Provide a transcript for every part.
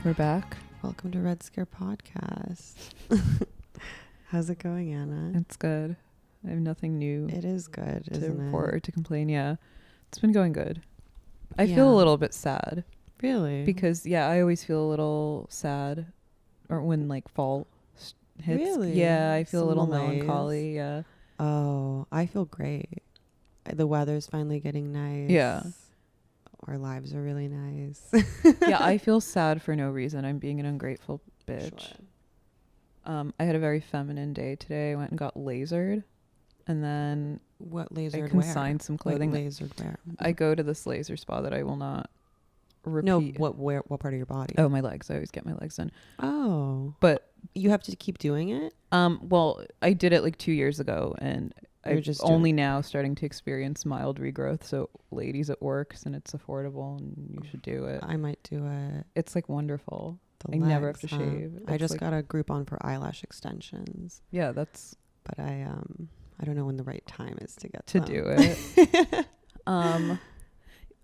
We're back. Welcome to Red Scare Podcast. How's it going, Anna? It's good. I have nothing new. It is good, to isn't report it? or to complain. Yeah, it's been going good. I feel a little bit sad. Really? Because I always feel a little sad, or when like fall hits. Really? Yeah, I feel Some a little malaise? melancholy. Yeah. Oh, I feel great. The weather's finally getting nice. Yeah. Our lives are really nice. Yeah, I feel sad for no reason. I'm being an ungrateful bitch. Sure. I had a very feminine day today. I went and got lasered, and then What lasered I consigned some clothing. Like lasered where? I go to this laser spa that I will not repeat. No, what part of your body? Oh, my legs. I always get my legs done. Oh. But You have to keep doing it? well, I did it like 2 years ago, and I'm just only now starting to experience mild regrowth. So ladies, it works and it's affordable and you should do it. I might do it. It's like wonderful. The I never have legs, to huh? shave. I It's just like, got a Groupon for eyelash extensions, yeah, that's but I don't know when the right time is to get to them. do it.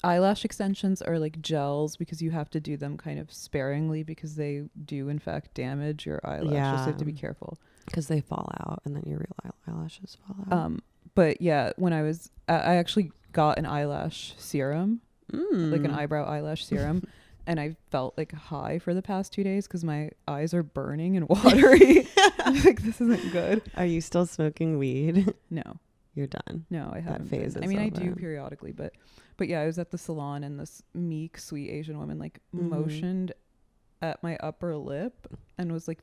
Eyelash extensions are like gels because you have to do them kind of sparingly because they do in fact damage your eyelashes. So you have to be careful. Because they fall out and then your real eyelashes fall out. But yeah, when I actually got an eyelash serum, like an eyebrow eyelash serum, and I felt like high for the past 2 days because my eyes are burning and watery. I'm like, this isn't good. Are you still smoking weed? No, You're done. no, I haven't. phase been. is I mean, I do over. periodically, but yeah, I was at the salon and this meek, sweet Asian woman like Mhm. motioned at my upper lip and was like,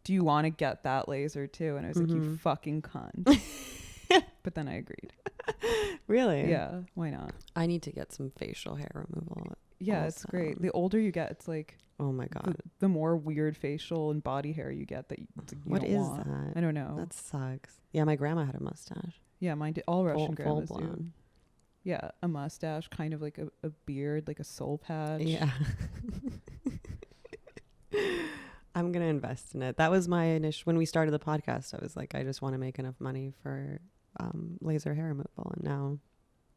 "Do you want to get that laser too?" And I was like, "You fucking cunt." But then I agreed. Really? Yeah, why not? I need to get some facial hair removal. Yeah, it's great. The older you get, it's like Oh my God. the more weird facial and body hair you get that it's like you What don't is want. that? I don't know. That sucks. Yeah, my grandma had a mustache. Yeah, mine did. All Russian Full grandmas do. blown. Yeah, a mustache, kind of like a beard, like a soul patch. Yeah. I'm going to invest in it. That was my initial, when we started the podcast, I was like, I just want to make enough money for laser hair removal. And now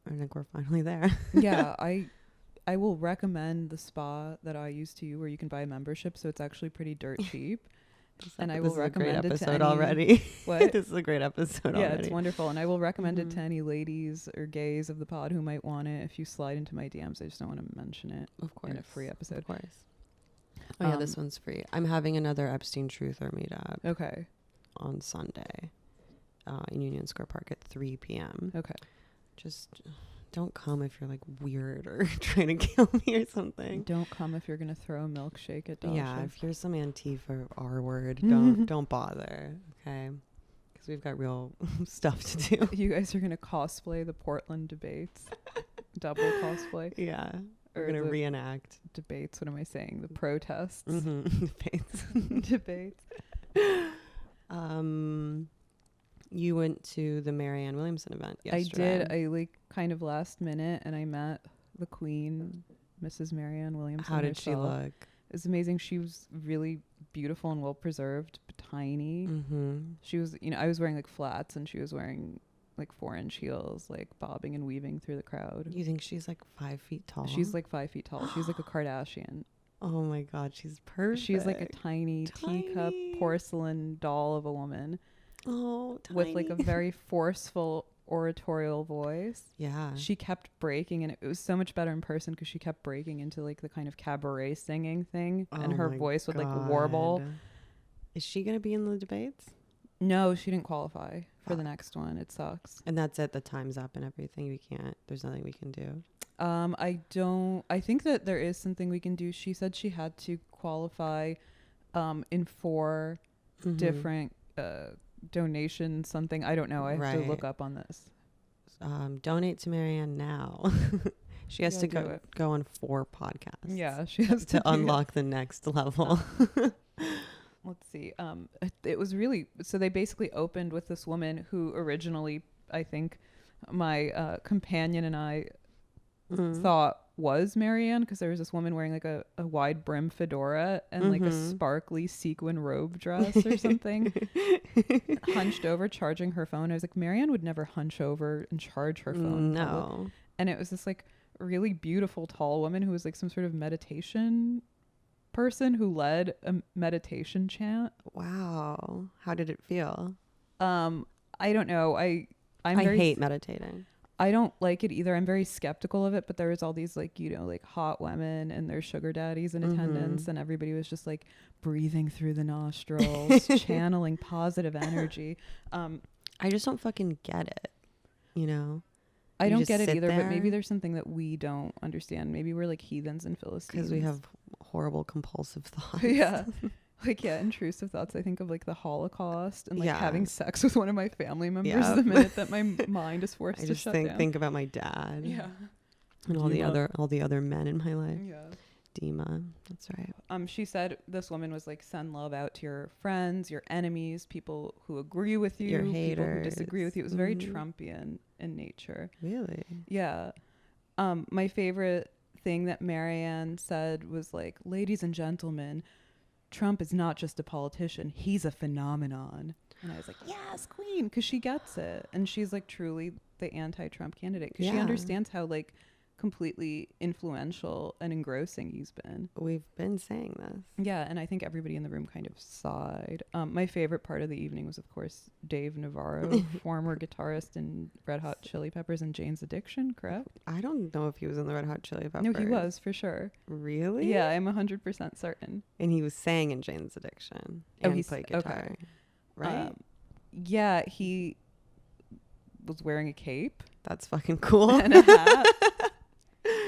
I think we're finally there. Yeah, I will recommend the spa that I used to where you can buy a membership. So it's actually pretty dirt cheap. And I will recommend it to any, already. What? This is a great episode yeah, already. it's wonderful. And I will recommend it to any ladies or gays of the pod who might want it. If you slide into my DMs, I just don't want to mention it Of course. in a free episode. Of course. Oh, yeah, this one's free. I'm having another Epstein Truther meetup Okay. on Sunday in Union Square Park at 3 p.m. Okay. Just don't come if you're like weird or trying to kill me or something. Don't come if you're going to throw a milkshake at Dasha. Yeah, if you're some Antifa R word, don't bother, okay? Because we've got real stuff to do. You guys are going to cosplay the Portland debates. Double cosplay. Yeah, Or we're gonna the reenact debates. What am I saying? The protests. debates. Debates. You went to the Marianne Williamson event yesterday. I did. I like kind of last minute, and I met the Queen, Mrs. Marianne Williamson. How did she herself. look? It was amazing. She was really beautiful and well preserved, but tiny. She was, I was wearing like flats, and she was wearing like 4-inch heels, like bobbing and weaving through the crowd. You think she's like 5 feet tall? She's like 5 feet tall. She's like a Kardashian. Oh my God, she's perfect. She's like a tiny teacup porcelain doll of a woman. Oh, tiny. With like a very forceful oratorial voice. Yeah. She kept breaking, and it was so much better in person because she kept breaking into like the kind of cabaret singing thing, and her voice would like warble. Is she gonna be in the debates? No, she didn't qualify for the next one. It sucks. And that's it. The time's up and everything. We can't. There's nothing we can do. I think that there is something we can do. She said she had to qualify in 4 different donations, something. I don't know. I have to look up on this. Donate to Marianne now. She has to go on 4 podcasts. Yeah, she has to unlock the next level. Let's see. It was really, so they basically opened with this woman who originally, I think my companion and I thought was Marianne, because there was this woman wearing like a wide brim fedora and like a sparkly sequin robe dress or something, hunched over charging her phone. I was like, Marianne would never hunch over and charge her phone. No. And it was this like really beautiful tall woman who was like some sort of meditation person who led a meditation chant. Wow. How did it feel? I don't know. I hate meditating. I don't like it either. I'm very skeptical of it, but there was all these like, you know, like hot women and their sugar daddies in attendance, and everybody was just like breathing through the nostrils, channeling positive energy. I just don't fucking get it, you know? I don't get it either, but maybe there's something that we don't understand. Maybe we're like heathens and Philistines. Because we have horrible compulsive thoughts. Yeah. Like, yeah, intrusive thoughts. I think of like the Holocaust and like having sex with one of my family members the minute that my mind is forced to shut down. I just think about my dad. Yeah. And all the other men in my life. Yeah. Dima. That's right. She said this woman was like, send love out to your friends, your enemies, people who agree with you, your haters, people who disagree with you. It was very Trumpian in nature. Really? Yeah. My favorite thing that Marianne said was like, ladies and gentlemen, Trump is not just a politician, he's a phenomenon. And I was like, yes, queen, because she gets it. And she's like truly the anti-Trump candidate because she understands how like completely influential and engrossing he's been. We've been saying this. Yeah, and I think everybody in the room kind of sighed. My favorite part of the evening was, of course, Dave Navarro, former guitarist in Red Hot Chili Peppers and Jane's Addiction, correct? I don't know if he was in the Red Hot Chili Peppers. No, he was, for sure. Really? Yeah, I'm 100% certain. And he was sang in Jane's Addiction. And he played guitar. Okay. Right? Yeah, he was wearing a cape. That's fucking cool. And a hat.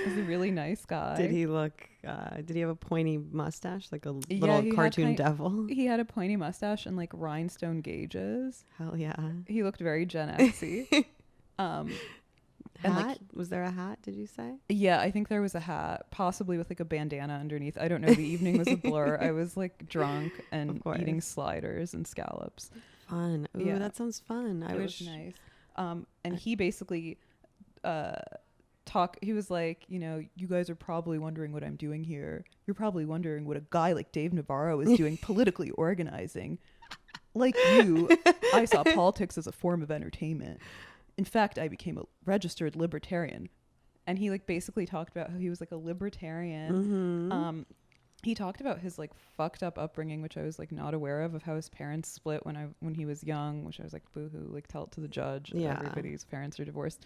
He's a really nice guy. Did he look, did he have a pointy mustache? Like a little cartoon devil? He had a pointy mustache and like rhinestone gauges. Hell yeah. He looked very Gen X-y. Hat? And like, was there a hat, did you say? Yeah, I think there was a hat, possibly with like a bandana underneath. I don't know. The evening was a blur. I was like drunk and eating sliders and scallops. Fun. Ooh, yeah. That sounds fun. It was nice. And he basically... he was like, you know, you guys are probably wondering what I'm doing here. You're probably wondering what a guy like Dave Navarro is doing politically organizing. Like you, I saw politics as a form of entertainment. In fact, I became a registered libertarian. And he like basically talked about how he was like a libertarian. Mm-hmm. He talked about his like fucked up upbringing, which I was like not aware of how his parents split when he was young, which I was like, boo-hoo, like tell it to the judge. Yeah. Everybody's parents are divorced.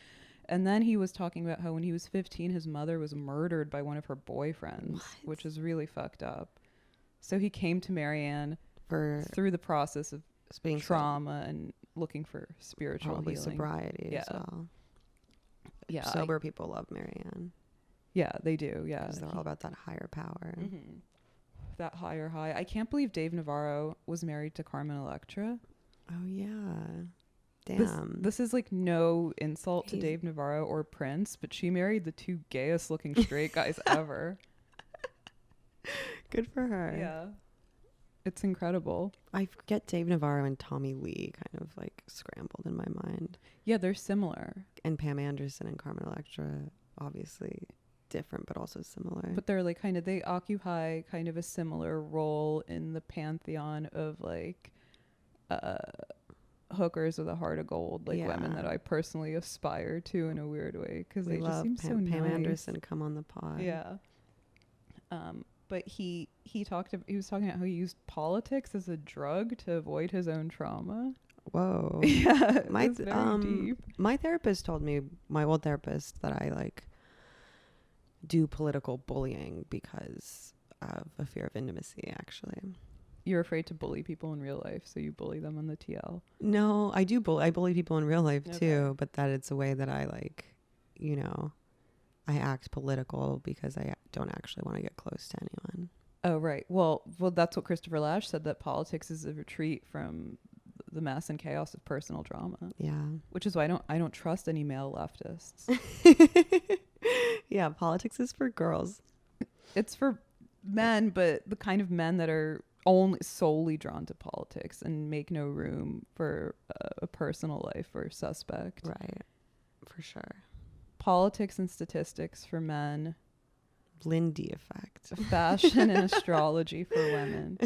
And then he was talking about how when he was 15, his mother was murdered by one of her boyfriends, which is really fucked up. So he came to Marianne through the process of being trauma and looking for spiritual probably healing. Sobriety as well. Yeah. Sober people love Marianne. Yeah, they do. Yeah. Because they're all about that higher power. Mm-hmm. That higher high. I can't believe Dave Navarro was married to Carmen Electra. Oh, yeah. Damn. This is like no insult to Dave Navarro or Prince, but she married the two gayest looking straight guys ever. Good for her. Yeah. It's incredible. I forget Dave Navarro and Tommy Lee kind of like scrambled in my mind. Yeah, they're similar. And Pam Anderson and Carmen Electra, obviously different but also similar. But they're like they occupy kind of a similar role in the pantheon of like hookers with a heart of gold, like women that I personally aspire to in a weird way because they just seem so nice. Pam Anderson, come on the pod. Yeah. But he was talking about how he used politics as a drug to avoid his own trauma. Whoa. Yeah. Very deep. My therapist told me, my old therapist, that I like do political bullying because of a fear of intimacy, actually. You're afraid to bully people in real life, so you bully them on the TL. No, I do I bully people in real life too, but that it's a way that I like, you know, I act political because I don't actually want to get close to anyone. Oh, right. Well, that's what Christopher Lasch said, that politics is a retreat from the mess and chaos of personal drama. Yeah. Which is why I don't trust any male leftists. Yeah, politics is for girls. It's for men, but the kind of men that are only solely drawn to politics and make no room for a personal life or suspect. Right. For sure. Politics and statistics for men. Lindy effect. Fashion and astrology for women.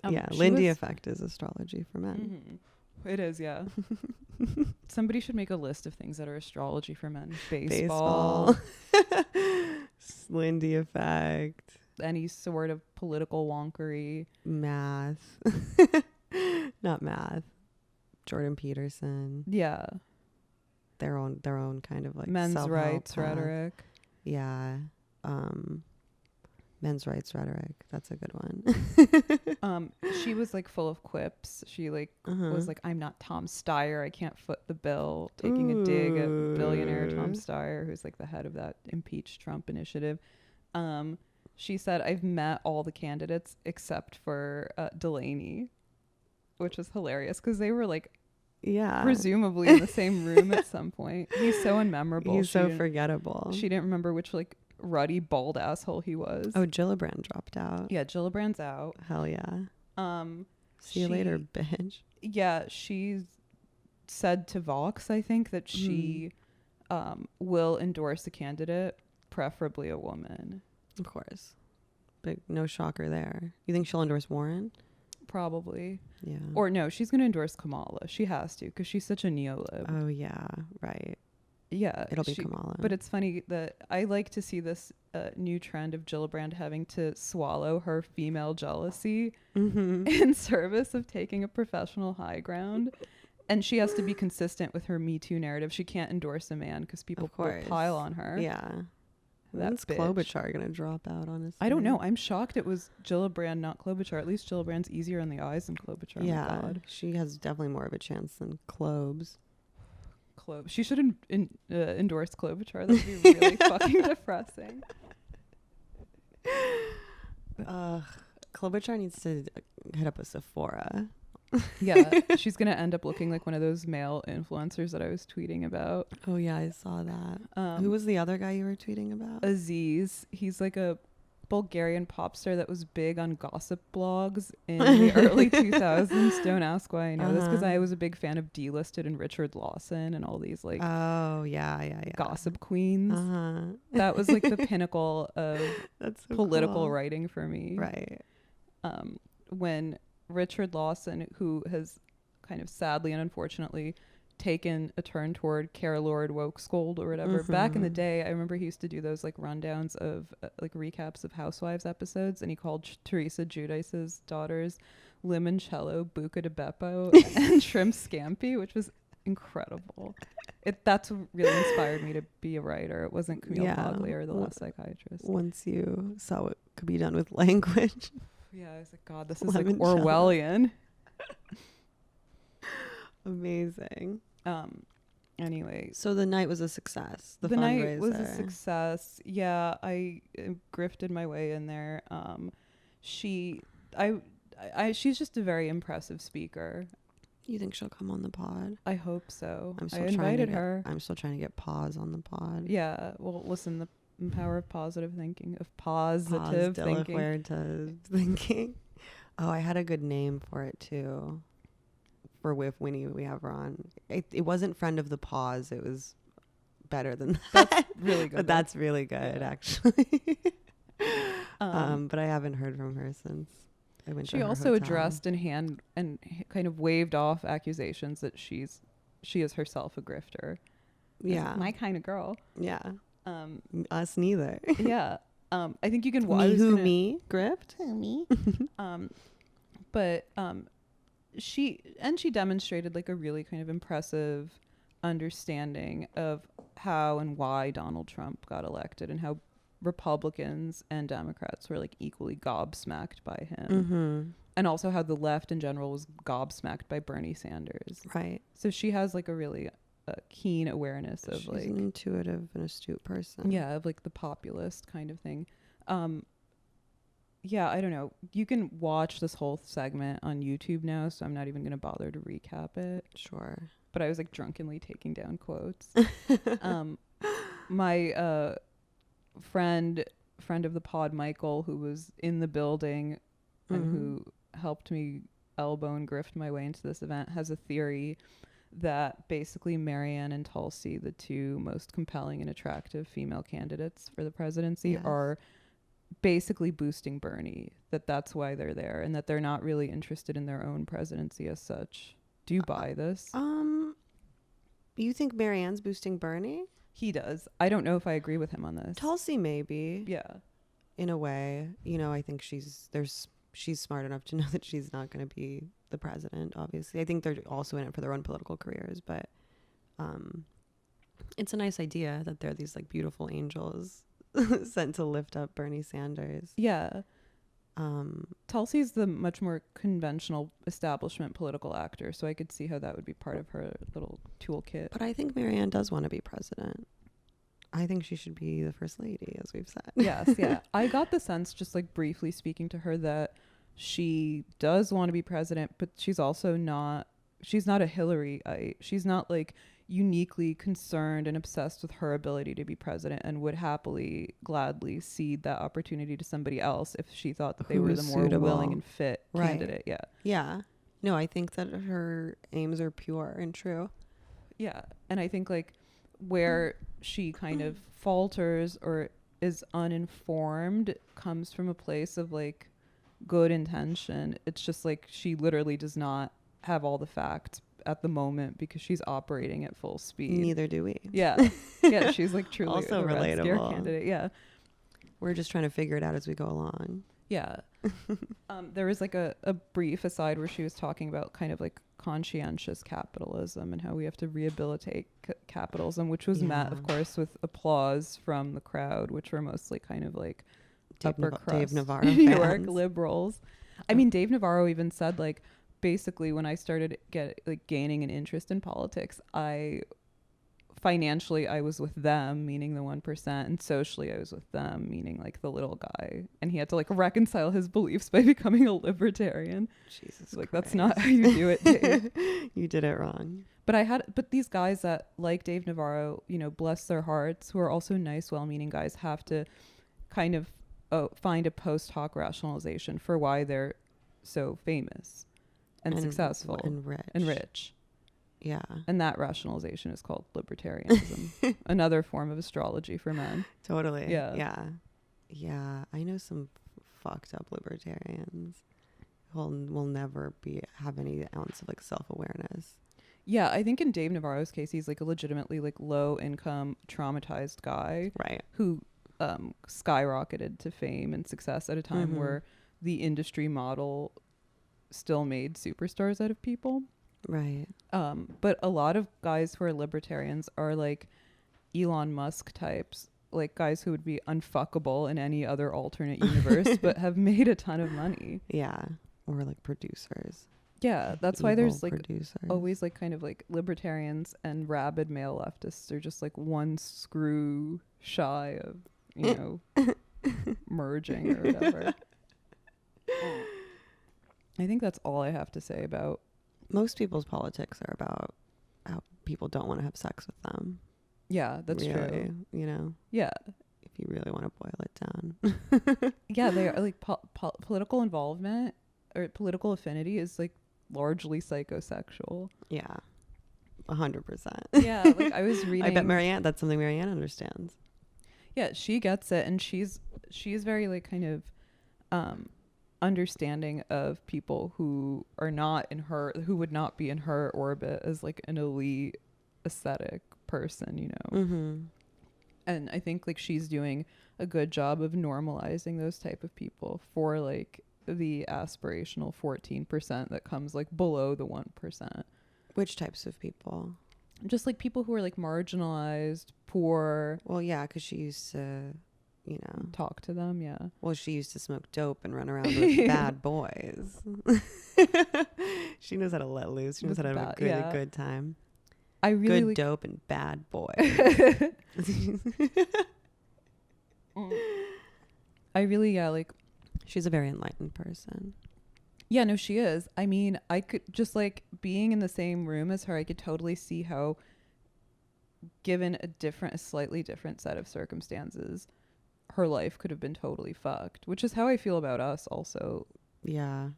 Yeah, Lindy effect is astrology for men. Mm-hmm. It is, yeah. Somebody should make a list of things that are astrology for men. Baseball. Lindy effect. any sort of political wonkery. Math. Not math. Jordan Peterson. Yeah. Their own kind of like Men's self-help rights path. rhetoric. Yeah. Men's rights rhetoric. That's a good one. She was like full of quips. She like was like, I'm not Tom Steyer. I can't foot the bill. Taking a dig at billionaire Tom Steyer, who's like the head of that impeach Trump initiative. She said, I've met all the candidates except for Delaney, which was hilarious because they were like, presumably in the same room at some point. He's so unmemorable. He's so forgettable. She didn't remember which like ruddy bald asshole he was. Oh, Gillibrand dropped out. Yeah, Gillibrand's out. Hell yeah. See you later, bitch. Yeah, she's said to Vox, I think, that she will endorse a candidate, preferably a woman. Of course. But no shocker there. You think she'll endorse Warren? Probably. Yeah. Or no, she's going to endorse Kamala. She has to because she's such a neolib. Oh, yeah. Right. Yeah. It'll be Kamala. But it's funny that I like to see this new trend of Gillibrand having to swallow her female jealousy in service of taking a professional high ground. And she has to be consistent with her Me Too narrative. She can't endorse a man because people will pile on her. Yeah. When's Klobuchar going to drop out, honestly? I don't know. I'm shocked it was Gillibrand, not Klobuchar. At least Gillibrand's easier on the eyes than Klobuchar. Yeah. Oh God. She has definitely more of a chance than Klobes. She should endorse Klobuchar. That'd be really fucking depressing. Klobuchar needs to hit up a Sephora. Yeah, she's gonna end up looking like one of those male influencers that I was tweeting about. Oh yeah, I saw that. Who was the other guy you were tweeting about? Aziz. He's like a Bulgarian pop star that was big on gossip blogs in the early 2000s. Don't ask why I know this, because I was a big fan of Delisted and Richard Lawson and all these like gossip queens. That was like the pinnacle of political writing for me. Right. When Richard Lawson, who has kind of sadly and unfortunately taken a turn toward Care Lord Woke Scold or whatever. Back in the day, I remember he used to do those like rundowns of like recaps of Housewives episodes, and he called Teresa Giudice's daughters Limoncello, Buca de Beppo, and Shrimp Scampi, which was incredible. That's what really inspired me to be a writer. It wasn't Camille Paglia or The Last Psychiatrist. Once you saw what could be done with language. Yeah, I was like, God, this is like Orwellian. Amazing. Anyway, so the night was a success. The night was a success. Yeah, I grifted my way in there. She's just a very impressive speaker. You think she'll come on the pod? I hope so. I invited her. I'm still trying to get pause on the pod. Yeah. Well, listen, the power of positive thinking, of positive thinking. Oh, I had a good name for it too. For with Winnie, we have her on. It wasn't friend of the pause. It was better than that. That's really good. But that's really good, actually. But I haven't heard from her since I went to her also hotel. addressed and kind of waved off accusations that she is herself a grifter. Yeah, my kind of girl. Yeah. Us neither. Yeah. I think you can watch me grift. Me. But she demonstrated like a really kind of impressive understanding of how and why Donald Trump got elected, and how Republicans and Democrats were like equally gobsmacked by him. And also how the left in general was gobsmacked by Bernie Sanders. Right. So she has like a really keen awareness of she's like an intuitive and astute person. Yeah, of like the populist kind of thing. Yeah, I don't know. You can watch this whole segment on YouTube now, so I'm not even going to bother to recap it. Sure. But I was like drunkenly taking down quotes. My friend of the pod, Michael, who was in the building and who helped me elbow and grift my way into this event, has a theory that basically Marianne and Tulsi, the two most compelling and attractive female candidates for the presidency, are basically boosting Bernie, that's why they're there, and that they're not really interested in their own presidency as such. Do you buy this? You think Marianne's boosting Bernie? He does. I don't know if I agree with him on this. Tulsi maybe. Yeah. in a way. You know, I think she's smart enough to know that she's not going to be the president, obviously. I think they're also in it for their own political careers, but it's a nice idea that they're these like beautiful angels sent to lift up Bernie Sanders. Yeah. Tulsi's the much more conventional establishment political actor, so I could see how that would be part of her little toolkit. But I think Marianne does want to be president. I think she should be the first lady, as we've said. Yes, yeah. I got the sense, just like briefly speaking to her, that she does want to be president, but she's also not, she's not a Hillary-ite. She's not like uniquely concerned and obsessed with her ability to be president, and would happily, gladly cede that opportunity to somebody else if she thought that they were the more willing and fit candidate. Yeah. Yeah. No, I think that her aims are pure and true. Yeah. And I think like where she kind of falters or is uninformed comes from a place of like good intention. It's just like she literally does not have all the facts at the moment because she's operating at full speed. Neither do we. Yeah. Yeah, she's like truly also a Red Scare relatable candidate. Yeah. We're just trying to figure it out as we go along. Yeah. There was like a brief aside where she was talking about kind of like conscientious capitalism and how we have to rehabilitate capitalism, which was met, of course, with applause from the crowd, which were mostly kind of like upper crust Dave Navarro New York liberals. I mean, Dave Navarro even said like, basically when I started gaining an interest in politics, financially I was with them, meaning the 1%, and socially I was with them, meaning like the little guy, and he had to like reconcile his beliefs by becoming a libertarian. Jesus like Christ. That's not how you do it, Dave. You did it wrong. But these guys that like Dave Navarro, you know, bless their hearts, who are also nice, well-meaning guys, have to kind of find a post hoc rationalization for why they're so famous and successful and rich. Yeah. And that rationalization is called libertarianism. Another form of astrology for men. Totally. Yeah. Yeah. Yeah. I know some fucked up libertarians who will never have any ounce of like self-awareness. Yeah. I think in Dave Navarro's case, he's like a legitimately like low income traumatized guy. Right. Who skyrocketed to fame and success at a time where the industry model still made superstars out of people. Right. But a lot of guys who are libertarians are like Elon Musk types, like guys who would be unfuckable in any other alternate universe, but have made a ton of money. Yeah. Or like producers. Yeah. That's why there's like producers. always like kind of like libertarians and rabid male leftists are just like one screw shy of, you know, merging or whatever. I think that's all I have to say about. Most people's politics are about how people don't want to have sex with them. Yeah, that's really, true. You know? Yeah. If you really want to boil it down. Yeah, they are like political involvement or political affinity is like largely psychosexual. Yeah. 100%. Yeah, like I was reading. I bet Marianne, that's something Marianne understands. Yeah, she gets it, and she's very like kind of understanding of people who are not in her, who would not be in her orbit as like an elite aesthetic person, you know. And I think like she's doing a good job of normalizing those type of people for like the aspirational 14% that comes like below the 1%. Which types of people? Just like people who are like marginalized, poor. Well, yeah, because she used to, you know, talk to them. Yeah. Well, she used to smoke dope and run around with bad boys. She knows how to let loose. She knows how to have a good time. I really good dope and bad boys. I really, like. She's a very enlightened person. Yeah, no, she is. I mean, I could just like being in the same room as her, I could totally see how, given a slightly different set of circumstances, her life could have been totally fucked, which is how I feel about us also. Yeah.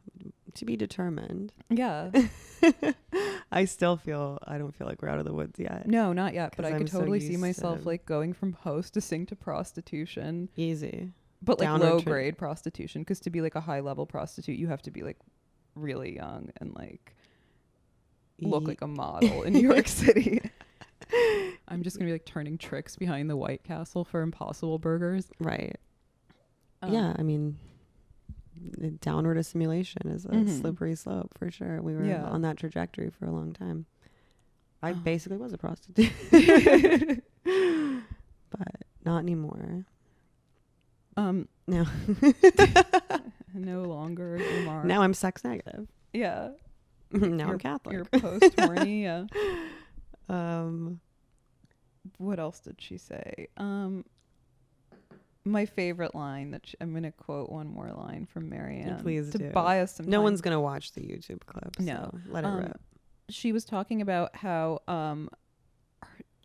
To be determined. Yeah. I don't feel like we're out of the woods yet. No, not yet. But I could totally see used myself like going from host to sing to prostitution. Easy. But like low grade prostitution, because to be like a high level prostitute, you have to be like really young and like look like a model in New York City. I'm just gonna be like turning tricks behind the White Castle for Impossible Burgers. Right. I mean, downward assimilation is a slippery slope for sure. We were on that trajectory for a long time. I basically was a prostitute, but not anymore. No. No. No longer Omar. Now I'm sex negative. Yeah. Now I'm Catholic. You're post-horny, yeah. What else did she say? My favorite line that I'm going to quote one more line from Marianne. Please to do. buy us some No time. one's going to watch the YouTube clip. No. So let it rip. She was talking about how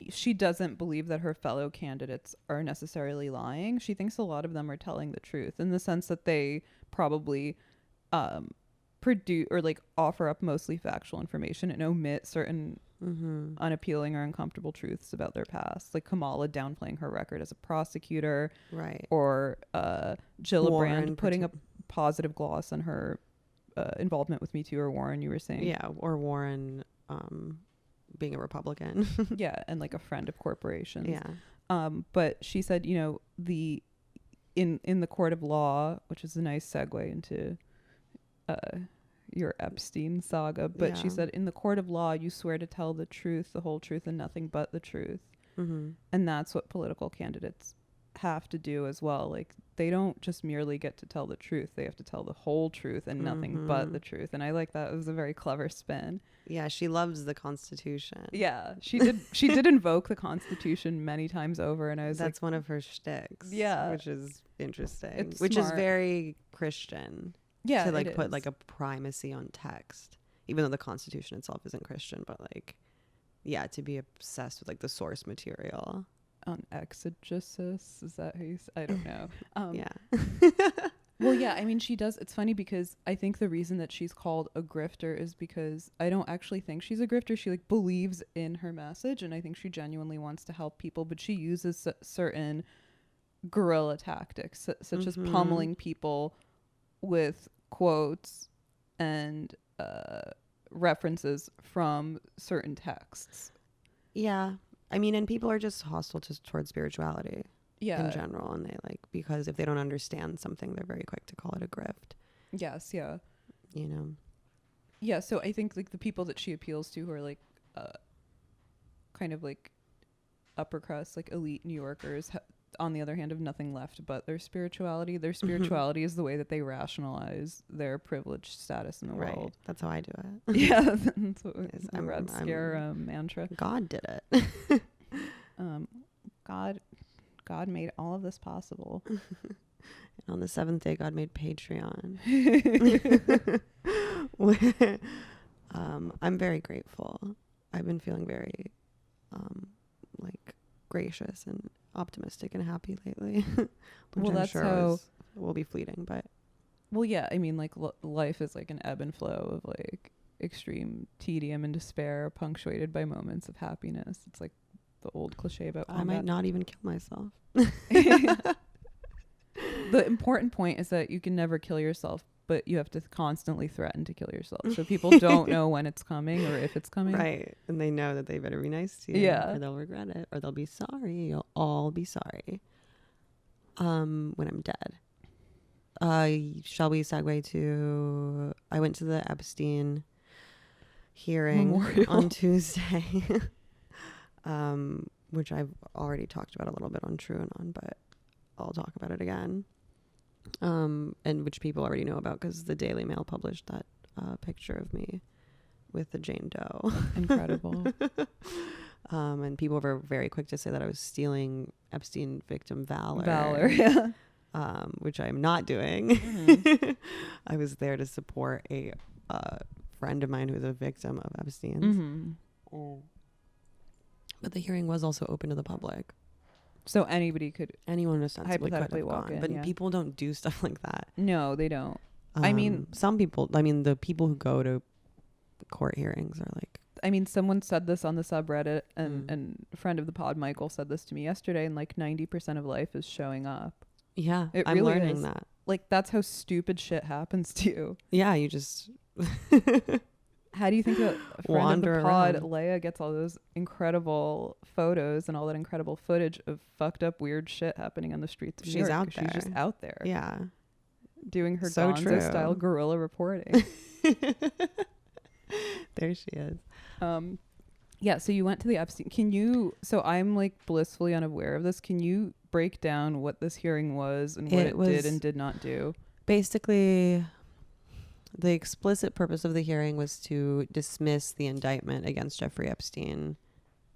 she doesn't believe that her fellow candidates are necessarily lying. She thinks a lot of them are telling the truth in the sense that they probably produce or like offer up mostly factual information and omit certain unappealing or uncomfortable truths about their past, like Kamala downplaying her record as a prosecutor, right? Or Gillibrand putting a positive gloss on her involvement with Me Too, or Warren, you were saying. Yeah, or Warren being a Republican. Yeah, and like a friend of corporations. Yeah. But she said, you know, in the court of law, which is a nice segue into your Epstein saga, but she said, in the court of law, you swear to tell the truth, the whole truth, and nothing but the truth. And that's what political candidates have to do as well. Like, they don't just merely get to tell the truth, they have to tell the whole truth and nothing but the truth. And I like that. It was a very clever spin. Yeah, she loves the Constitution. Yeah, she did invoke the Constitution many times over, and I was that's one of her shticks. Yeah, which is interesting. It's which smart. Is very Christian. Yeah, to like put like a primacy on text, even though the Constitution itself isn't Christian, but like, yeah, to be obsessed with like the source material. On exegesis, is that how you I don't know. Yeah. Well, yeah, I mean, she does. It's funny because I think the reason that she's called a grifter is because I don't actually think she's a grifter. She like believes in her message, and I think she genuinely wants to help people, but she uses certain guerrilla tactics, such as pummeling people with quotes and references from certain texts. Yeah. I mean, and people are just hostile towards spirituality in general. And they like, because if they don't understand something, they're very quick to call it a grift. Yes. Yeah. You know? Yeah. So I think like the people that she appeals to who are like kind of like upper crust, like elite New Yorkers, on the other hand, have nothing left but their spirituality. Their spirituality is the way that they rationalize their privileged status in the world. That's how I do it. Yeah, that's what the Red Scare mantra. God did it. God made all of this possible. And on the seventh day, God made Patreon. I'm very grateful. I've been feeling very like gracious and optimistic and happy lately. Which well, I'm that's sure how will be fleeting, but well, yeah, I mean, like life is like an ebb and flow of like extreme tedium and despair, punctuated by moments of happiness. It's like the old cliche about combat. I might not even kill myself. The important point is that you can never kill yourself, but you have to constantly threaten to kill yourself, so people don't know when it's coming or if it's coming. Right. And they know that they better be nice to you. Yeah. Or they'll regret it. Or they'll be sorry. You'll all be sorry. When I'm dead. Shall we segue to... I went to the Epstein hearing on Tuesday. Which I've already talked about a little bit on TrueAnon, but I'll talk about it again. And which people already know about because the Daily Mail published that picture of me with the Jane Doe. Incredible. And people were very quick to say that I was stealing Epstein victim valor. Yeah. Which I am not doing. I was there to support a friend of mine who was a victim of Epstein's. But the hearing was also open to the public. So anyone ostensibly hypothetically could have walk gone, in, but yeah. people don't do stuff like that. No, they don't. I mean, some people. I mean, the people who go to court hearings are like. I mean, someone said this on the subreddit, and a friend of the pod, Michael, said this to me yesterday. And like 90% of life is showing up. Yeah, I'm really learning is. That. Like that's how stupid shit happens to you. Yeah, you just. How do you think that a friend wander of the pod, around. Leia, gets all those incredible photos and all that incredible footage of fucked up weird shit happening on the streets of New She's York? out She's just there. out there Yeah. doing her So Gonzo style true. guerrilla reporting. There she is. Yeah, so you went to the Epstein. So I'm like blissfully unaware of this. Can you break down what this hearing was and what it did and did not do? Basically, the explicit purpose of the hearing was to dismiss the indictment against Jeffrey Epstein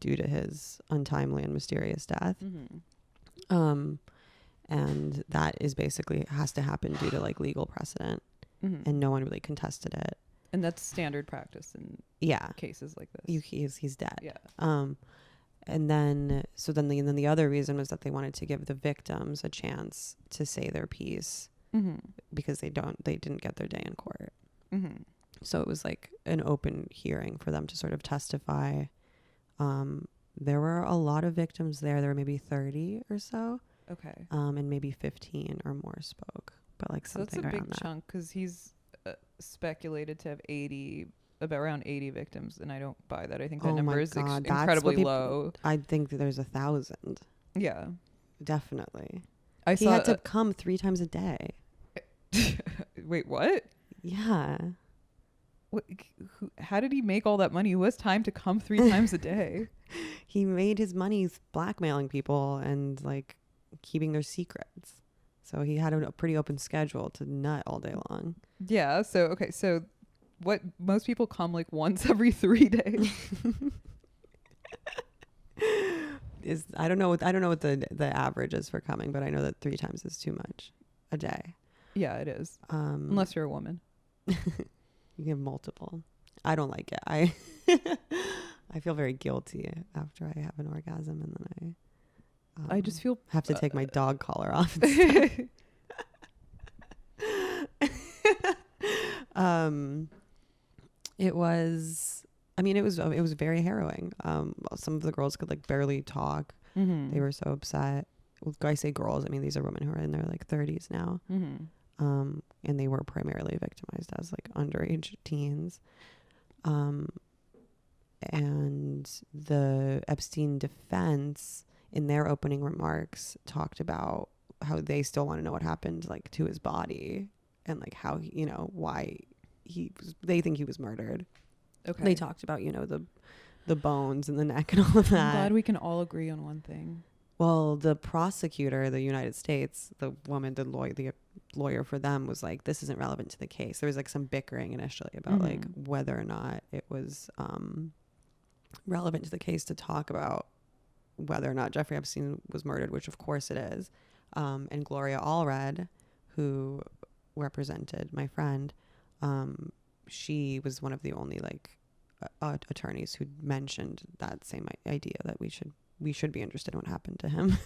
due to his untimely and mysterious death. Mm-hmm. And that is basically has to happen due to like legal precedent, and no one really contested it. And that's standard practice in cases like this. He's dead. Yeah. And then the other reason was that they wanted to give the victims a chance to say their piece, because they didn't get their day in court. So it was like an open hearing for them to sort of testify. There were a lot of victims there. There were maybe 30 or so. Okay. And maybe 15 or more spoke, but like something that's a around big chunk, because he's speculated to have around 80 victims, and I don't buy that. I think that number is incredibly low. I think that there's 1,000. Yeah, definitely. He had to come 3 times a day. Wait, what? Yeah. How did he make all that money? Who has time to come 3 times a day? He made his money blackmailing people and like keeping their secrets. So he had a pretty open schedule to nut all day long. Yeah. So what most people come like once every 3 days. I don't know what the average is for coming, but I know that 3 times is too much a day. Yeah, it is. Unless you're a woman. You have multiple. I don't like it. I feel very guilty after I have an orgasm, and then I just feel have to take my dog collar off. It was very harrowing. Some of the girls could like barely talk. They were so upset. I say girls, I mean these are women who are in their like 30s now. And they were primarily victimized as like underage teens. And the Epstein defense in their opening remarks talked about how they still want to know what happened like to his body, and like how why they think he was murdered. Okay. They talked about the bones in the neck and all of that. I'm glad we can all agree on one thing. Well, the prosecutor, the United States, the lawyer for them was like, this isn't relevant to the case. There was like some bickering initially about like whether or not it was relevant to the case to talk about whether or not Jeffrey Epstein was murdered, which of course it is. And Gloria Allred, who represented my friend, she was one of the only like attorneys who mentioned that same idea that we should be interested in what happened to him.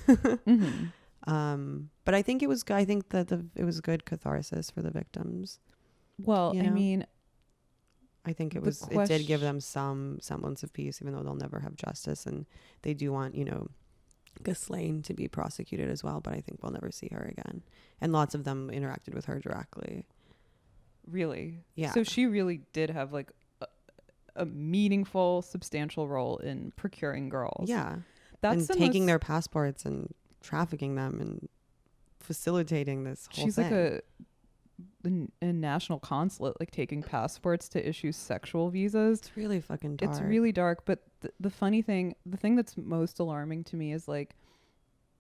But I think it was it was good catharsis for the victims. Well, I mean, I think it did give them some semblance of peace, even though they'll never have justice, and they do want Ghislaine to be prosecuted as well, but I think we'll never see her again. And lots of them interacted with her directly. Really? Yeah. So she really did have like a meaningful, substantial role in procuring girls. Yeah. That's taking their passports and trafficking them and facilitating this whole thing. She's like a national consulate, like taking passports to issue sexual visas. It's really fucking dark. It's really dark. But the funny thing, the thing that's most alarming to me is like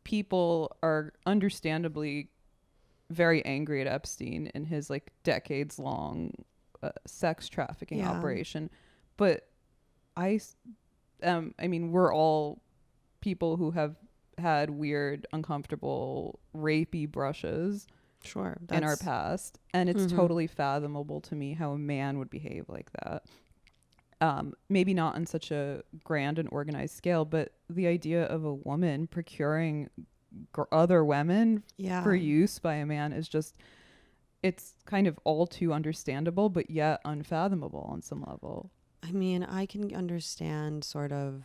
people are understandably very angry at Epstein and his like decades long sex trafficking operation. But I mean, we're all people who have had weird, uncomfortable, rapey brushes in our past. And it's totally fathomable to me how a man would behave like that. Maybe not on such a grand and organized scale, but the idea of a woman procuring other women for use by a man is just, it's kind of all too understandable, but yet unfathomable on some level. I mean, I can understand sort of,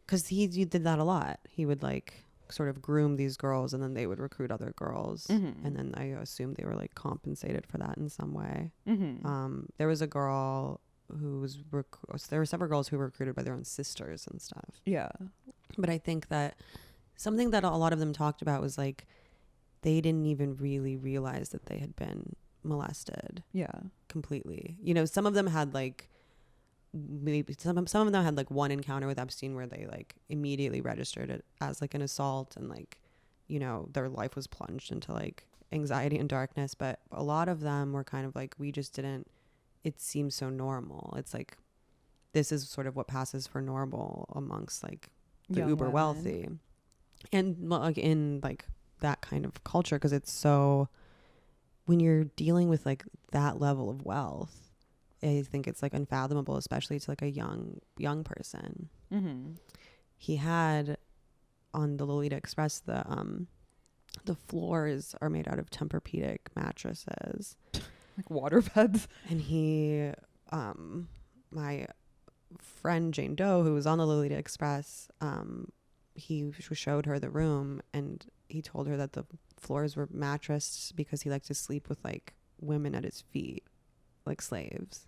because he did that a lot. He would like sort of groom these girls, and then they would recruit other girls, and then I assume they were like compensated for that in some way. There was a girl there were several girls who were recruited by their own sisters and stuff. Yeah. But I think that something that a lot of them talked about was like they didn't even really realize that they had been molested. Yeah. Completely. You know, some of them had like maybe some of them had like one encounter with Epstein where they like immediately registered it as like an assault, and like, you know, their life was plunged into like anxiety and darkness. But a lot of them were kind of like, we just didn't, it seems so normal. It's like, this is sort of what passes for normal amongst like the Young uber women. wealthy and like in like that kind of culture, because it's so, when you're dealing with like that level of wealth, I think it's like unfathomable, especially to like a young person. Mm-hmm. He had on the Lolita Express, the floors are made out of Tempur-Pedic mattresses, Like water beds. and he my friend Jane Doe, who was on the Lolita Express, he showed her the room, and he told her that the floors were mattressed because he liked to sleep with like women at his feet, like slaves.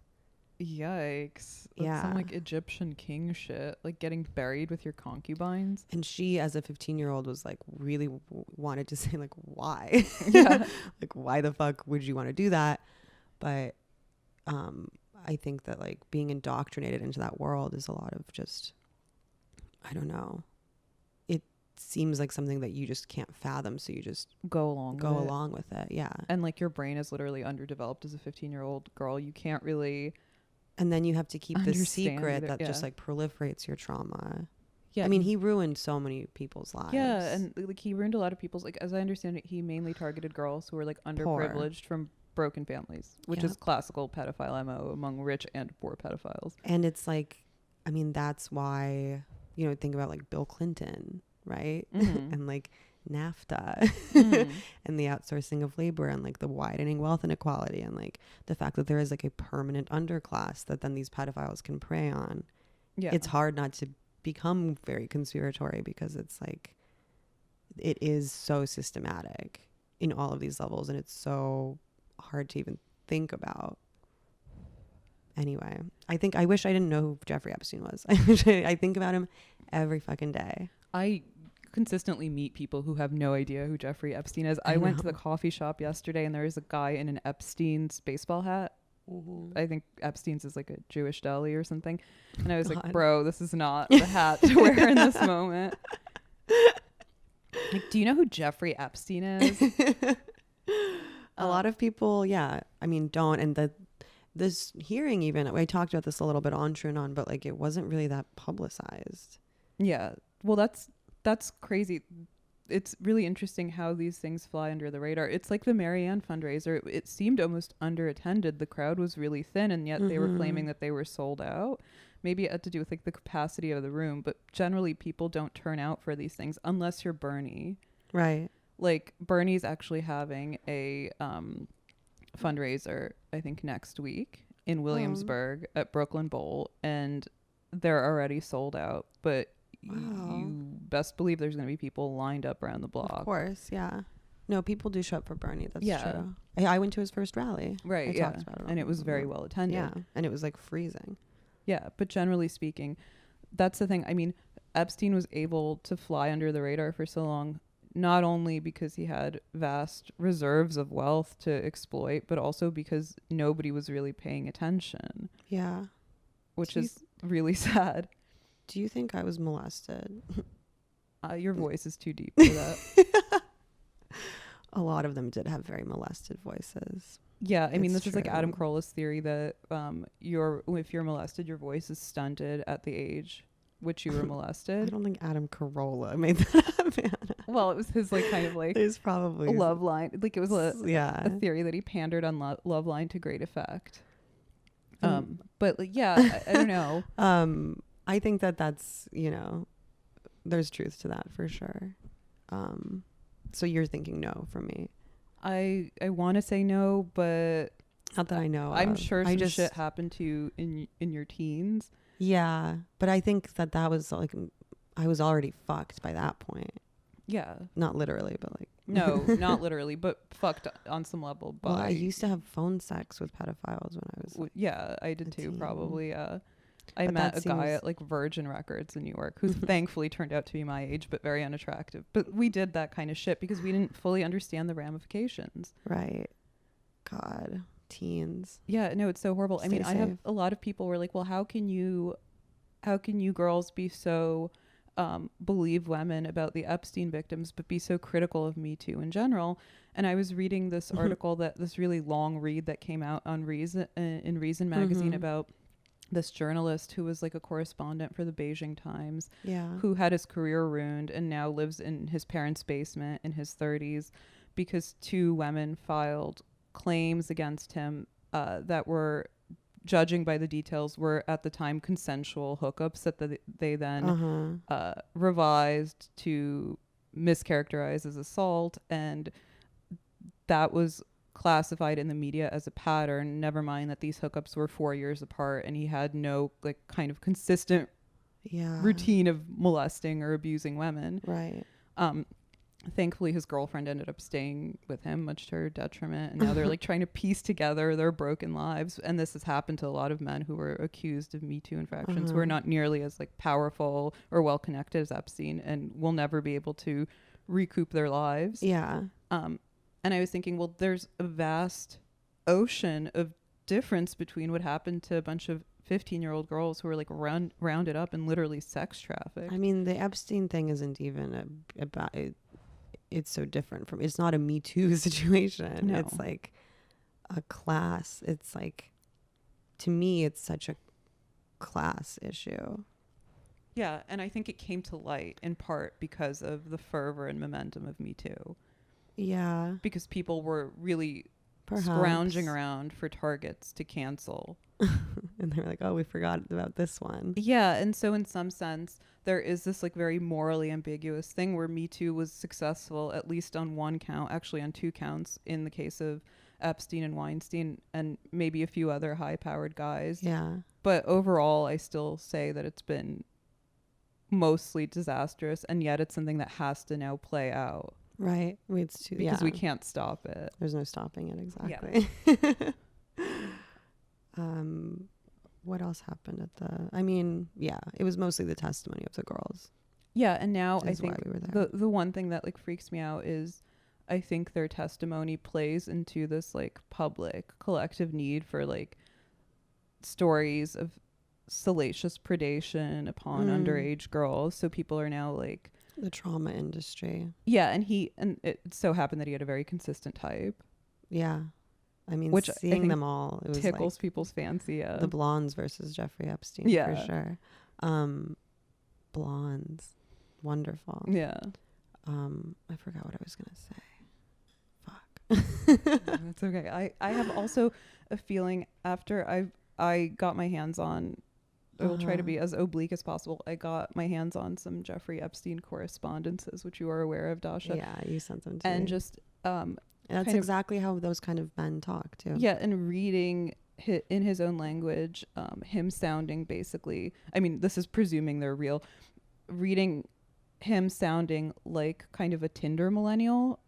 Yikes. That's Yeah. some like Egyptian king shit. Like getting buried with your concubines. And she, as a 15-year-old, was like really wanted to say like, why? Yeah. Like, why the fuck would you want to do that? But I think that like being indoctrinated into that world is a lot of just, I don't know. It seems like something that you just can't fathom. So you just Go along with it. Yeah. And like your brain is literally underdeveloped as a 15-year-old girl. You can't really. And then you have to keep this Understand secret it, that yeah. just like proliferates your trauma. Yeah. I mean, he ruined so many people's lives. Yeah, and like he ruined a lot of people's, like, as I understand it, he mainly targeted girls who were like underprivileged from broken families, which Yep. is classical pedophile MO among rich and poor pedophiles. And it's like, I mean, that's why, you know, think about like Bill Clinton, right? Mhm. And like NAFTA Mhm. and the outsourcing of labor and like the widening wealth inequality and like the fact that there is like a permanent underclass that then these pedophiles can prey on. Yeah. It's hard not to become very conspiratory because it's like, it is so systematic in all of these levels, and it's so hard to even think about. Anyway, I wish I didn't know who Jeffrey Epstein was. I think about him every fucking day. I consistently meet people who have no idea who Jeffrey Epstein is. I went to the coffee shop yesterday and there was a guy in an Epstein's baseball hat. I think Epstein's is like a Jewish deli or something. And I was like, bro, this is not the hat to wear in this moment. Like, do you know who Jeffrey Epstein is? A lot of people, yeah, I mean, don't. And this hearing, even, I talked about this a little bit on True Non, but like it wasn't really that publicized. Yeah. Well, that's crazy. It's really interesting how these things fly under the radar. It's like the Marianne fundraiser. It seemed almost underattended. The crowd was really thin, and yet they were claiming that they were sold out. Maybe it had to do with like the capacity of the room, but generally people don't turn out for these things unless you're Bernie. Right. Like Bernie's actually having a fundraiser, I think next week in Williamsburg at Brooklyn Bowl, and they're already sold out, but you best believe there's going to be people lined up around the block. Of course, yeah. No, people do show up for Bernie. That's Yeah. true. I went to his first rally. Right, I yeah. talked about it And it was very well attended. Yeah, and it was like freezing. Yeah, but generally speaking, that's the thing. I mean, Epstein was able to fly under the radar for so long, not only because he had vast reserves of wealth to exploit, but also because nobody was really paying attention. Yeah. Which is really sad. Do you think I was molested? Your voice is too deep for that. A lot of them did have very molested voices. Yeah, I mean, It's this is like Adam true. Carolla's theory that if you're molested, your voice is stunted at the age which you were I molested. don't think Adam Carolla made that up, Anna. Well, it was his like kind of like There's probably a love line. Like it was a theory that he pandered on Love Line to great effect. But like, yeah, I don't know. I think that's, you know, there's truth to that for sure. So you're thinking no from me. I want to say no, but Not that I know. I'm sure some shit happened to you in your teens. Yeah, but I think that was like, I was already fucked by that point. Yeah. Not literally, but like No, not literally, but fucked on some level. By, well, I used to have phone sex with pedophiles when I was yeah, I did too, teen. probably. I But met that a guy seems- at like Virgin Records in New York who thankfully turned out to be my age, but very unattractive. But we did that kind of shit because we didn't fully understand the ramifications. Right. God, teens. Yeah, no, it's so horrible. I mean, Stay I have safe. a lot of people were like, well, how can you girls be so believe women about the Epstein victims, but be so critical of Me Too in general? And I was reading this article this really long read that came out on Reason in Reason magazine about this journalist who was like a correspondent for the Beijing Times, Yeah. who had his career ruined and now lives in his parents' basement in his 30s because 2 women filed claims against him that were, judging by the details, were at the time consensual hookups that they then revised to mischaracterize as assault, and that was classified in the media as a pattern, never mind that these hookups were 4 years apart and he had no like kind of consistent routine of molesting or abusing women. Right. Thankfully his girlfriend ended up staying with him, much to her detriment, and now they're like trying to piece together their broken lives. And this has happened to a lot of men who were accused of Me Too infractions who are not nearly as like powerful or well connected as Epstein and will never be able to recoup their lives. Yeah. And I was thinking, well, there's a vast ocean of difference between what happened to a bunch of 15-year-old girls who were like rounded up and literally sex trafficked. I mean, the Epstein thing isn't even about it. It's so different from, it's not a Me Too situation. No. It's like a class. It's like, to me, it's such a class issue. Yeah, and I think it came to light in part because of the fervor and momentum of Me Too. Yeah. Because people were really Perhaps. scrounging around for targets to cancel. And they're like, oh, we forgot about this one. Yeah, and so in some sense, there is this like very morally ambiguous thing where Me Too was successful, at least on one count, actually on 2 counts, in the case of Epstein and Weinstein and maybe a few other high-powered guys. Yeah. But overall, I still say that it's been mostly disastrous, and yet it's something that has to now play out. Right. It's too, Because we can't stop it. There's no stopping it, exactly. What else happened at the, I mean, yeah, it was mostly the testimony of the girls. Yeah, and now I Is why think we were there. the one thing that like freaks me out is I think their testimony plays into this like public collective need for like stories of salacious predation upon underage girls. So people are now like, The trauma industry. yeah, and it so happened that he had a very consistent type, Yeah. I mean, which I seeing think them all, it was tickles like people's fancy. the blondes versus Jeffrey Epstein, Yeah. for sure. Blondes. Wonderful. Yeah. I forgot what I was going to say. Fuck. That's okay. I have also a feeling after I got my hands on, I will try to be as oblique as possible. I got my hands on some Jeffrey Epstein correspondences, which you are aware of, Dasha. Yeah, you sent them to me. And just And that's kind of- exactly how those kind of men talk, too. yeah, and reading in his own language, him sounding basically, I mean, this is presuming they're real, reading him sounding like kind of a Tinder millennial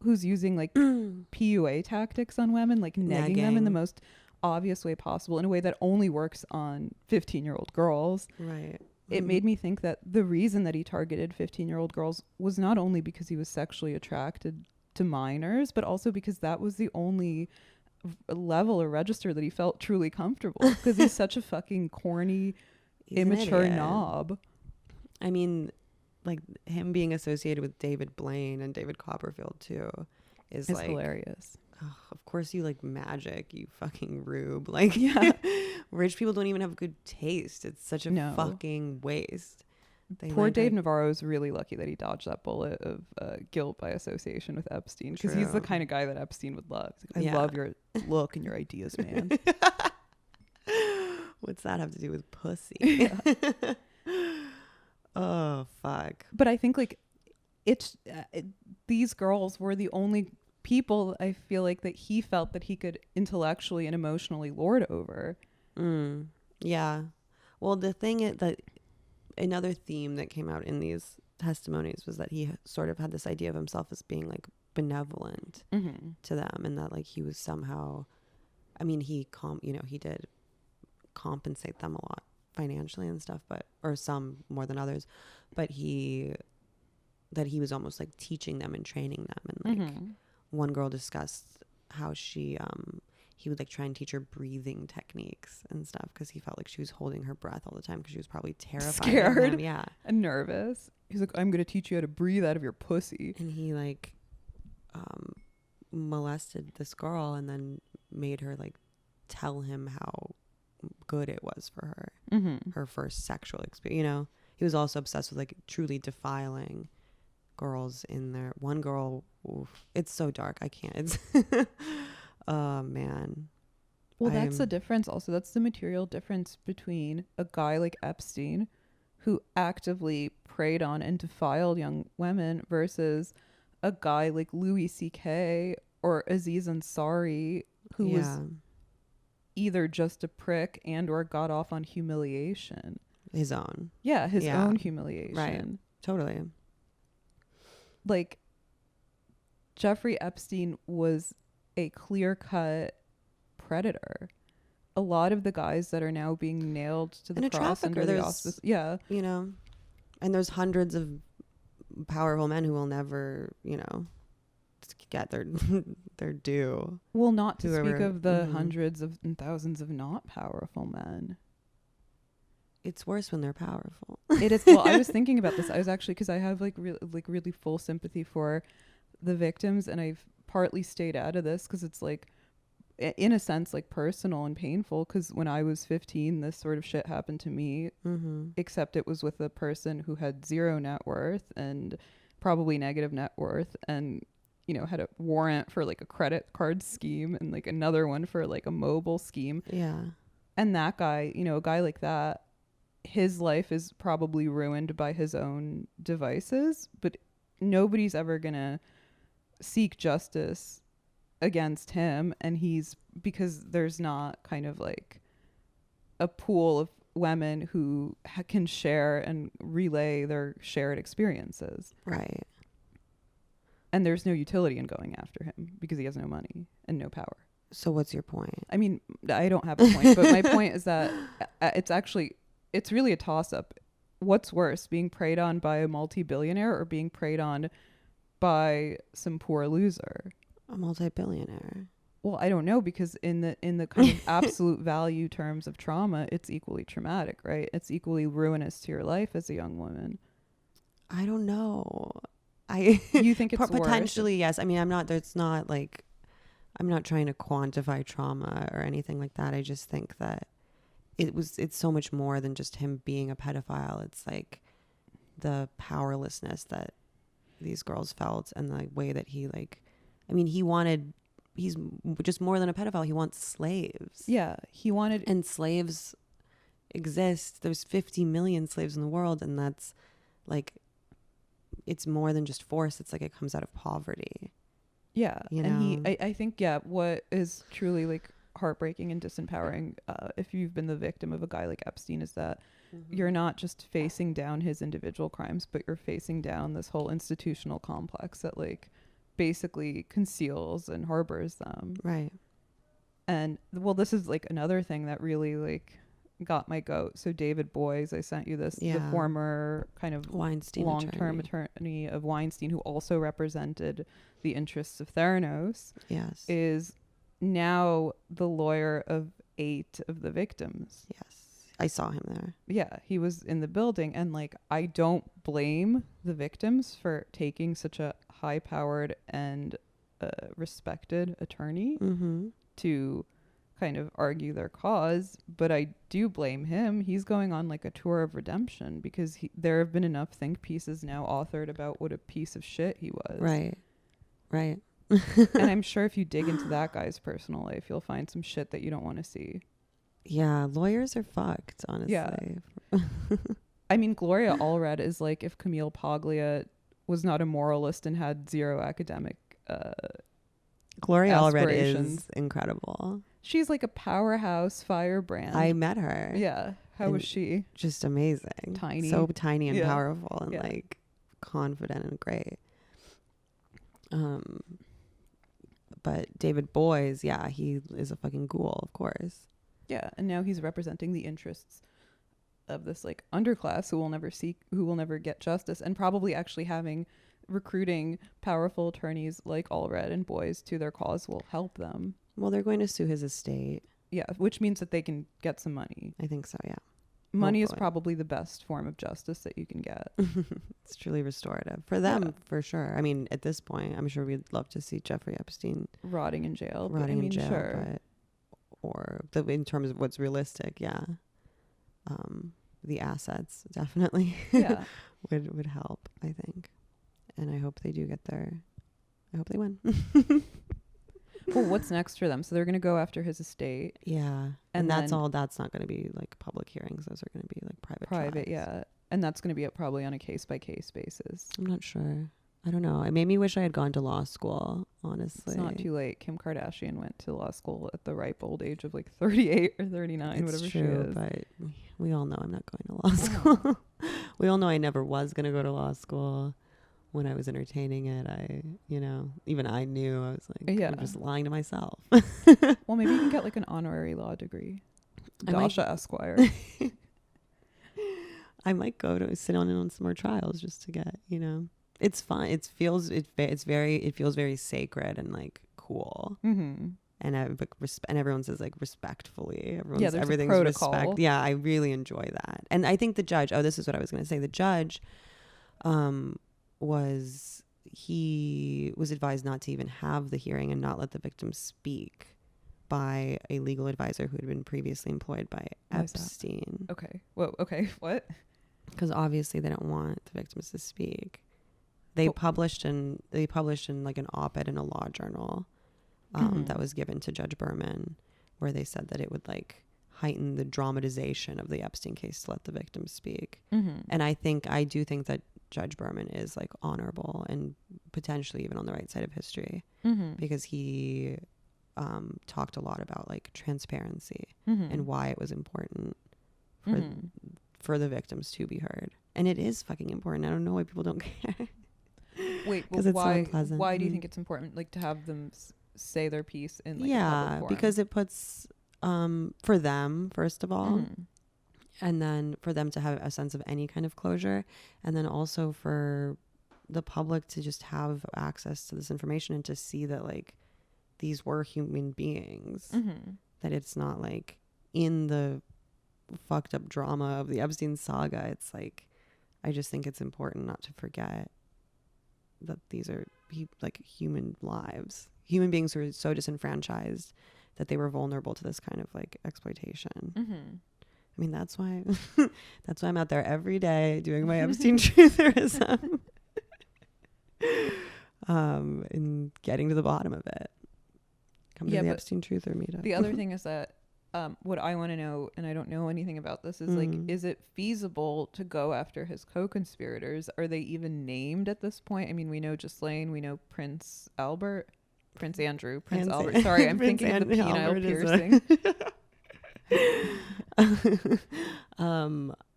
who's using like PUA tactics on women, like negging them in the most obvious way possible, in a way that only works on 15-year-old girls. Right. It made me think that the reason that he targeted 15-year-old girls was not only because he was sexually attracted to minors, but also because that was the only level or register that he felt truly comfortable, because he's such a fucking corny, He's an immature idiot. knob. I mean, like, him being associated with David Blaine and David Copperfield, too, is It's like... hilarious. Oh, of course you like magic, you fucking rube. Like, Yeah. rich people don't even have good taste. It's such a No. fucking waste. Poor Dave Navarro is really lucky that he dodged that bullet of guilt by association with Epstein, because he's the True. kind of guy that Epstein would love. He's like, I Yeah. love your look and your ideas, man. What's that have to do with pussy? Oh, fuck. But I think like these girls were the only people I feel like that he felt that he could intellectually and emotionally lord over. Yeah. Well, the thing is that another theme that came out in these testimonies was that he sort of had this idea of himself as being like benevolent to them, and that like he was somehow, I mean, he did compensate them a lot financially and stuff, but, or some more than others, but he was almost like teaching them and training them. And like one girl discussed how he would like try and teach her breathing techniques and stuff because he felt like she was holding her breath all the time because she was probably terrified, scared, yeah, and nervous. He's like, I'm gonna teach you how to breathe out of your pussy. And he like molested this girl and then made her like tell him how good it was for her, her first sexual experience. You know, he was also obsessed with like truly defiling girls in there. One girl, oof, it's so dark, I can't. It's oh man. Well, that's the difference also. That's the material difference between a guy like Epstein, who actively preyed on and defiled young women, versus a guy like Louis C.K. or Aziz Ansari, who was either just a prick and or got off on humiliation. His own. Yeah, his own humiliation. Right. Totally. Like, Jeffrey Epstein was a clear-cut predator. A lot of the guys that are now being nailed to the cross under the auspice, you know, and there's hundreds of powerful men who will never, you know, get their due. Well, not to speak of the hundreds of and thousands of not powerful men. It's worse when they're powerful. It is. Well, I was thinking about this. I was actually, because I have really full sympathy for the victims, and I've partly stayed out of this because it's like, in a sense, like personal and painful, because when I was 15 this sort of shit happened to me, except it was with a person who had zero net worth and probably negative net worth, and you know, had a warrant for like a credit card scheme and like another one for like a mobile scheme. Yeah. And that guy, you know, a guy like that, his life is probably ruined by his own devices, but nobody's ever gonna seek justice against him. And because there's not kind of like a pool of women who can share and relay their shared experiences. Right. And there's no utility in going after him because he has no money and no power. So what's your point? I mean, I don't have a point, but my point is that it's really a toss-up. What's worse, being preyed on by a multi-billionaire or being preyed on by some poor loser? A multi-billionaire. Well, I don't know, because in the kind of absolute value terms of trauma, it's equally traumatic, right? It's equally ruinous to your life as a young woman. I don't know. You think it's potentially worse? Yes. I mean, I'm not trying to quantify trauma or anything like that. I just think that it's so much more than just him being a pedophile. It's like the powerlessness that these girls felt, and the way that he's just more than a pedophile. He wants slaves. Yeah. And slaves exist. There's 50 million slaves in the world, and that's like, it's more than just force. It's like it comes out of poverty. Yeah. And I think, what is truly like heartbreaking and disempowering, if you've been the victim of a guy like Epstein, is that you're not just facing down his individual crimes, but you're facing down this whole institutional complex that like basically conceals and harbors them. Right. And well, this is like another thing that really like got my goat. So David Boies, I sent you this, the former kind of Weinstein long-term attorney of Weinstein, who also represented the interests of Theranos, is now the lawyer of 8 of the victims. Yes, I saw him there. Yeah, he was in the building, and like, I don't blame the victims for taking such a high-powered and respected attorney to kind of argue their cause, but I do blame him. He's going on like a tour of redemption, because there have been enough think pieces now authored about what a piece of shit he was. Right. And I'm sure if you dig into that guy's personal life, you'll find some shit that you don't want to see. Yeah, lawyers are fucked, honestly. Yeah. I mean, Gloria Allred is like if Camille Paglia was not a moralist and had zero academic Gloria Allred is incredible. She's like a powerhouse firebrand. I met her. Yeah. How was she? Just amazing. Tiny. So tiny and powerful and like confident and great. But David Boies, yeah, he is a fucking ghoul, of course. Yeah, and now he's representing the interests of this like underclass who will never get justice, and probably actually recruiting powerful attorneys like Allred and Boies to their cause will help them. Well, they're going to sue his estate. Yeah, which means that they can get some money. I think so, yeah. Money Hopefully. is probably the best form of justice that you can get. It's truly restorative for them, for sure. I mean, at this point, I'm sure we'd love to see Jeffrey Epstein rotting in jail. In jail, sure. In terms of what's realistic, yeah. The assets definitely would help, I think. And I hope they do get there. I hope they win. Well, what's next for them? So they're going to go after his estate. Yeah. And that's all. That's not going to be like public hearings. Those are going to be like private trials. Yeah. And that's going to be probably on a case-by-case basis. I'm not sure. I don't know. It made me wish I had gone to law school, honestly. It's not too late. Kim Kardashian went to law school at the ripe old age of like 38 or 39, whatever she is. But we all know I'm not going to law school. We all know I never was going to go to law school. When I was entertaining it, even I knew. I was like, I'm just lying to myself. Well, maybe you can get like an honorary law degree. Dasha Esquire. I might go to sit on some more trials just to get, it's fun. It feels very sacred and like cool. Mm-hmm. And and everyone says like respectfully. Everything's protocol. Respect. Yeah, I really enjoy that. And I think the judge. Oh, this is what I was going to say. The judge, was advised not to even have the hearing and not let the victim speak by a legal advisor who had been previously employed by Epstein. Okay. Whoa. Okay. What? Because obviously they don't want the victims to speak. They published in like an op-ed in a law journal that was given to Judge Berman, where they said that it would like heighten the dramatization of the Epstein case to let the victims speak. Mm-hmm. And I do think that Judge Berman is like honorable and potentially even on the right side of history, because he talked a lot about like transparency and why it was important for the victims to be heard. And it is fucking important. I don't know why people don't care. Wait, well, it's so unpleasant. Why do you think it's important, like, to have them say their piece in like a public forum? Because it puts for them, first of all, and then for them to have a sense of any kind of closure, and then also for the public to just have access to this information and to see that like these were human beings, that it's not like in the fucked up drama of the Epstein saga. It's like, I just think it's important not to forget that these are like human lives, human beings who are so disenfranchised that they were vulnerable to this kind of like exploitation. I mean, that's why I'm out there every day doing my Epstein trutherism and getting to the bottom of it. Come to the Epstein Truther meetup. The other thing is that what I want to know, and I don't know anything about this, is like, is it feasible to go after his co-conspirators? Are they even named at this point? I mean, we know Ghislaine, we know Prince Albert, Prince Andrew, Prince Albert. Sorry, I'm thinking of the penile piercing.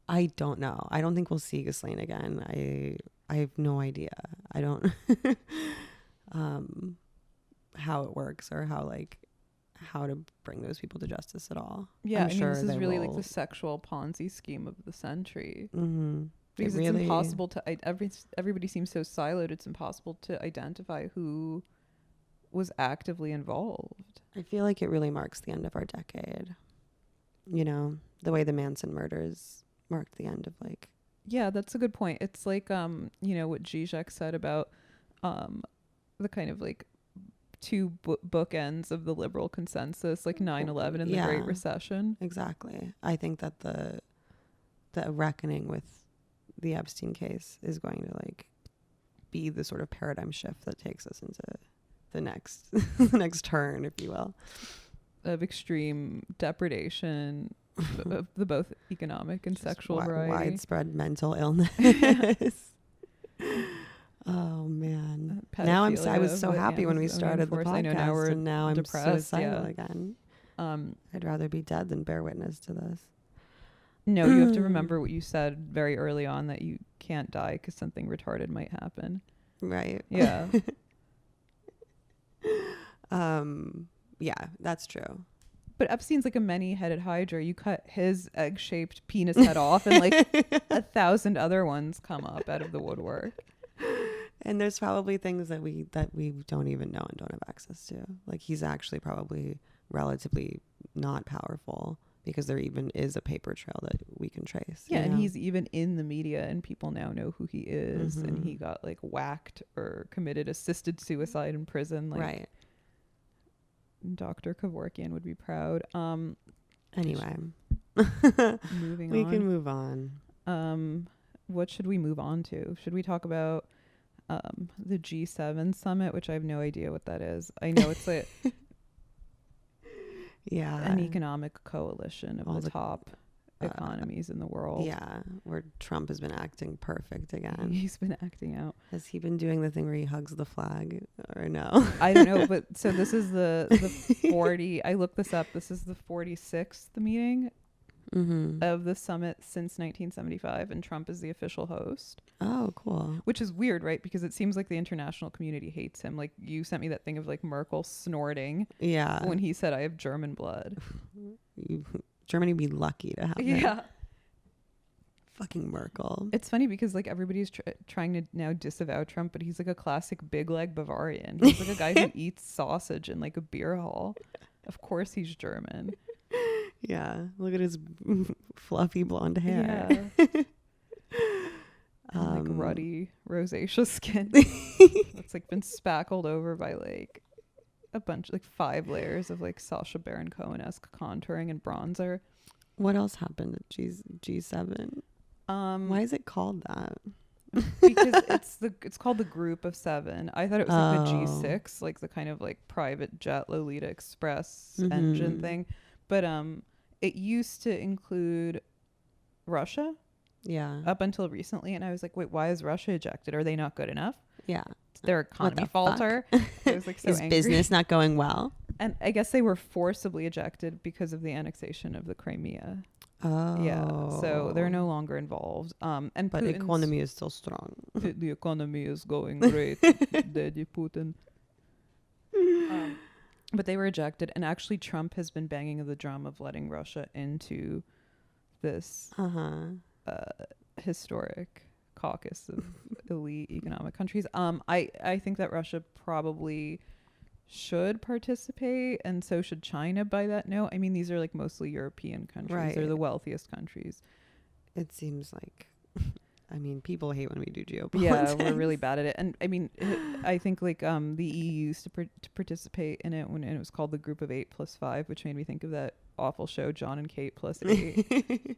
I don't know. I don't think we'll see Ghislaine again. I have no idea. I don't how it works or how to bring those people to justice at all. Yeah, I mean, this is really like the sexual Ponzi scheme of the century. Because it's impossible to everybody seems so siloed. It's impossible to identify who was actively involved. I feel like it really marks the end of our decade. You know, the way the Manson murders marked the end of like. Yeah, that's a good point. It's like, you know, what Zizek said about the kind of like two bookends of the liberal consensus, like 9/11 and the Great Recession. Exactly. I think that the reckoning with the Epstein case is going to like be the sort of paradigm shift that takes us into the next the next turn, if you will, of extreme depredation of the both economic and just sexual variety, widespread mental illness. Oh man! Now I was so happy when we started the podcast, and now I'm depressed, suicidal again. I'd rather be dead than bear witness to this. No, you have to remember what you said very early on, that you can't die because something retarded might happen. Right. Yeah. Yeah, that's true. But Epstein's like a many-headed hydra. You cut his egg-shaped penis head off, and like 1,000 other ones come up out of the woodwork. And there's probably things that we don't even know and don't have access to. Like he's actually probably relatively not powerful because there even is a paper trail that we can trace. Yeah, you know? and he's even in the media, and people now know who he is. And he got like whacked or committed assisted suicide in prison. Like, right. Dr. Kevorkian would be proud. Anyway, moving we on. can move on. What should we move on to? Should we talk about the G7 summit, which I have no idea what that is? I know it's an economic coalition of the top economies in the world. Yeah, where Trump has been acting perfect again. He's been acting out. Has he been doing the thing where he hugs the flag or no? I don't know, but so this is the 40. I looked this up. This is the 46th meeting of the summit since 1975, and Trump is the official host. Oh, cool. Which is weird, right? Because it seems like the international community hates him. Like you sent me that thing of like Merkel snorting. Yeah. When he said, "I have German blood." Germany would be lucky to have yeah. Fucking Merkel. It's funny because like everybody's trying to now disavow Trump, but he's like a classic big leg Bavarian. He's like a guy who eats sausage in like a beer hall. Of course he's German. Yeah. Look at his fluffy blonde hair. Yeah. And like ruddy rosacea skin. It's like been spackled over by like a bunch, like 5 layers of like Sacha Baron Cohen-esque contouring and bronzer. What else happened at G7? Why is it called that? Because it's called the Group of 7. I thought it was like the G6, like the kind of like private jet Lolita Express engine thing. But it used to include Russia. Yeah. Up until recently, and I was like, wait, why is Russia ejected? Are they not good enough? Yeah. It's their economy falter. I was like so Is angry. business not going well? And I guess they were forcibly ejected because of the annexation of the Crimea. Oh. Yeah. So they're no longer involved. But the economy is still strong. The economy is going great, Daddy Putin. But they were ejected, and actually Trump has been banging the drum of letting Russia into this historic caucus of elite economic countries. I think that Russia probably should participate, and so should China by that note. I mean, these are like mostly European countries. Right. They're the wealthiest countries. It seems like, I mean, people hate when we do geopolitics. Yeah, we're really bad at it. And I mean, I think like the EU used to participate in it when it was called the Group of 8 plus 5, which made me think of that awful show John and Kate plus 8.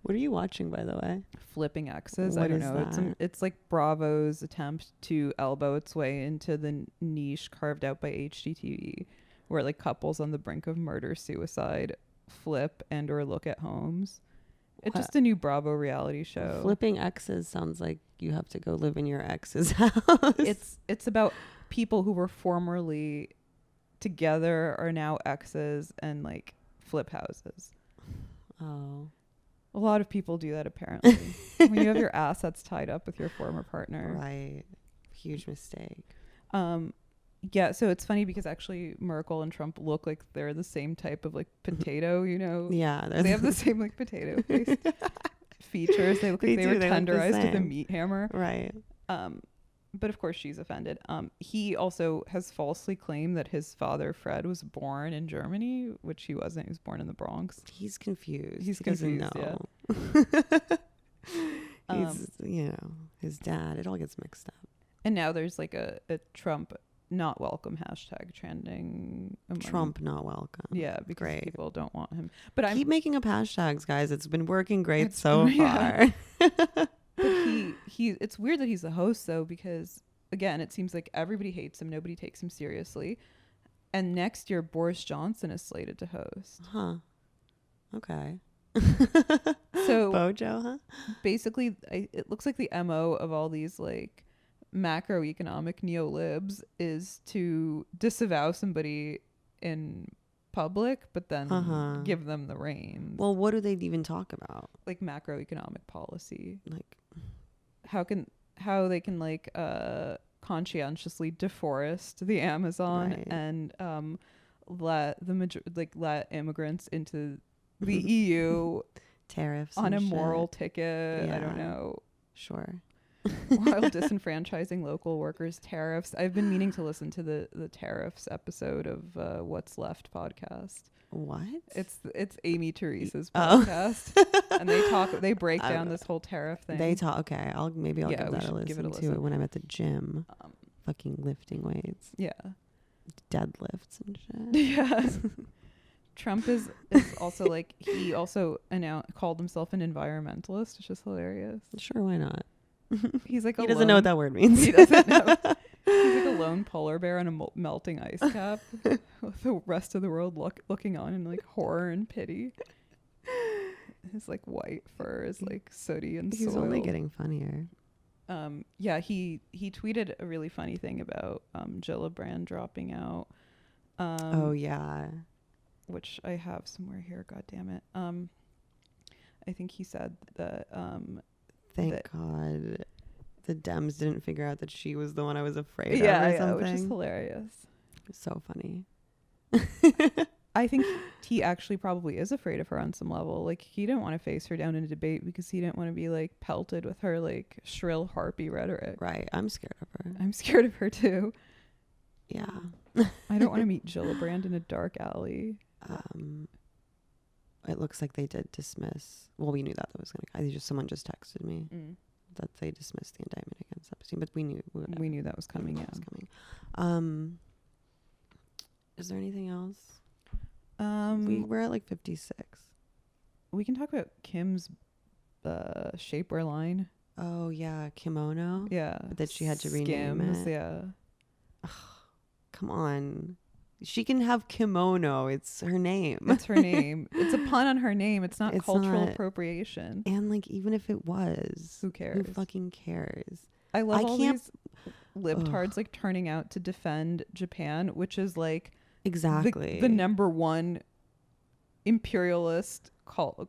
What are you watching, by the way? Flipping X's. What I don't is know. that? It's like Bravo's attempt to elbow its way into the niche carved out by HGTV, where like couples on the brink of murder, suicide, flip and or look at homes. It's just a new Bravo reality show. Flipping exes sounds like you have to go live in your ex's house. It's about people who were formerly together are now exes and like flip houses. Oh. A lot of people do that apparently. When you have your assets tied up with your former partner. Right. Huge mistake. Yeah, so it's funny because actually Merkel and Trump look like they're the same type of like potato, you know? Yeah. They have the same like potato face features. They look like they were tenderized with a meat hammer. Right. But of course she's offended. He also has falsely claimed that his father Fred was born in Germany, which he wasn't. He was born in the Bronx. He's confused. He doesn't confused, know. Yeah. He's, you know, his dad. It all gets mixed up. And now there's like a Trump not welcome hashtag trending. Trump not welcome. Yeah, because Great. people don't want him. But Keep making up hashtags, guys. It's been working great so far. But he it's weird that he's the host though, because again, it seems like everybody hates him, nobody takes him seriously. And next year Boris Johnson is slated to host. Huh. Okay. So Bojo, huh? Basically, it looks like the MO of all these like macroeconomic neolibs is to disavow somebody in public, but then give them the reins. Well, what do they even talk about? Like macroeconomic policy. Like How they can like conscientiously deforest the Amazon Right. and let let immigrants into the EU Tariffs on and a shit. moral ticket. I don't Yeah. know. Sure. While disenfranchising local workers, tariffs. I've been meaning to listen to the tariffs episode of What's Left podcast. What? It's Amy Teresa's Oh. podcast, and they break down this whole tariff thing. They talk. Okay, I'll Yeah, give we that should give it a to it listen. when I'm at the gym, Um, fucking lifting weights, yeah, deadlifts and shit. yeah. Trump is also like, he also called himself an environmentalist. It's just hilarious. Sure, why not? He's like He doesn't know what that word means. He doesn't know. He's like a lone polar bear on a melting ice cap, with the rest of the world looking on in like horror and pity. His like white fur is like sooty and He's soiled. only getting funnier. Yeah, he tweeted a really funny thing about Gillibrand dropping out. Oh yeah. Which I have somewhere here. God damn it. I think he said that. Thank God the Dems didn't figure out that she was the one I was afraid of or Yeah, something. which is hilarious. So funny. I think he actually probably is afraid of her on some level. Like, he didn't want to face her down in a debate because he didn't want to be like pelted with her like shrill harpy rhetoric. Right. I'm scared of her. I'm scared of her too. Yeah. I don't want to meet Gillibrand in a dark alley. It looks like they did dismiss. Well, we knew that was going to. Someone just texted me that they dismissed the indictment against Epstein, but we knew that was coming. Yeah, was coming. Is there anything else? We're at like 56. We can talk about Kim's shapewear line. Oh yeah, kimono. Yeah, that she had to rename it. Yeah. Ugh, come on. She can have kimono. It's her name. It's her name. It's a pun on her name. It's not cultural not appropriation. And like, even if it was, who cares? Who fucking cares? I love all these libtards like turning out to defend Japan, which is like exactly the number one imperialist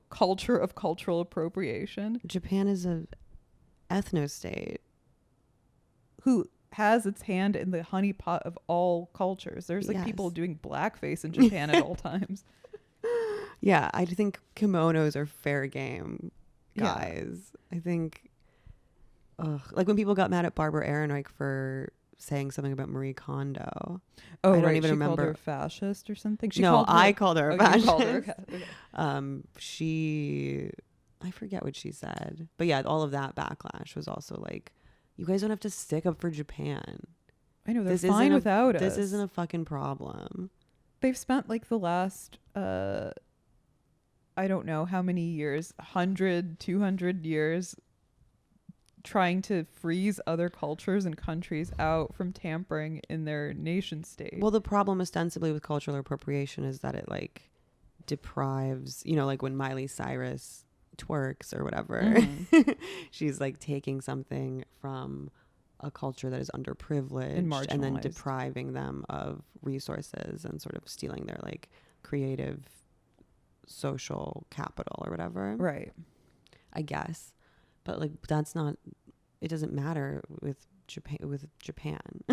culture of cultural appropriation. Japan is a ethno-state who has its hand in the honeypot of all cultures. There's like people doing blackface in Japan at all times. Yeah, I think kimonos are fair game, guys. Yeah. I think, like when people got mad at Barbara Ehrenreich for saying something about Marie Kondo. Oh, I don't even remember. Called her fascist or something. I called her a fascist. Called her, okay. I forget what she said, but yeah, all of that backlash was also like, you guys don't have to stick up for Japan. I know, they're fine without us. This isn't a fucking problem. They've spent like the last, I don't know how many years, 100, 200 years trying to freeze other cultures and countries out from tampering in their nation state. Well, the problem ostensibly with cultural appropriation is that it like deprives, like when Miley Cyrus twerks or whatever, she's like taking something from a culture that is underprivileged and then depriving them of resources and sort of stealing their like creative social capital or whatever, right? I guess, but like that's not, it doesn't matter with Japan.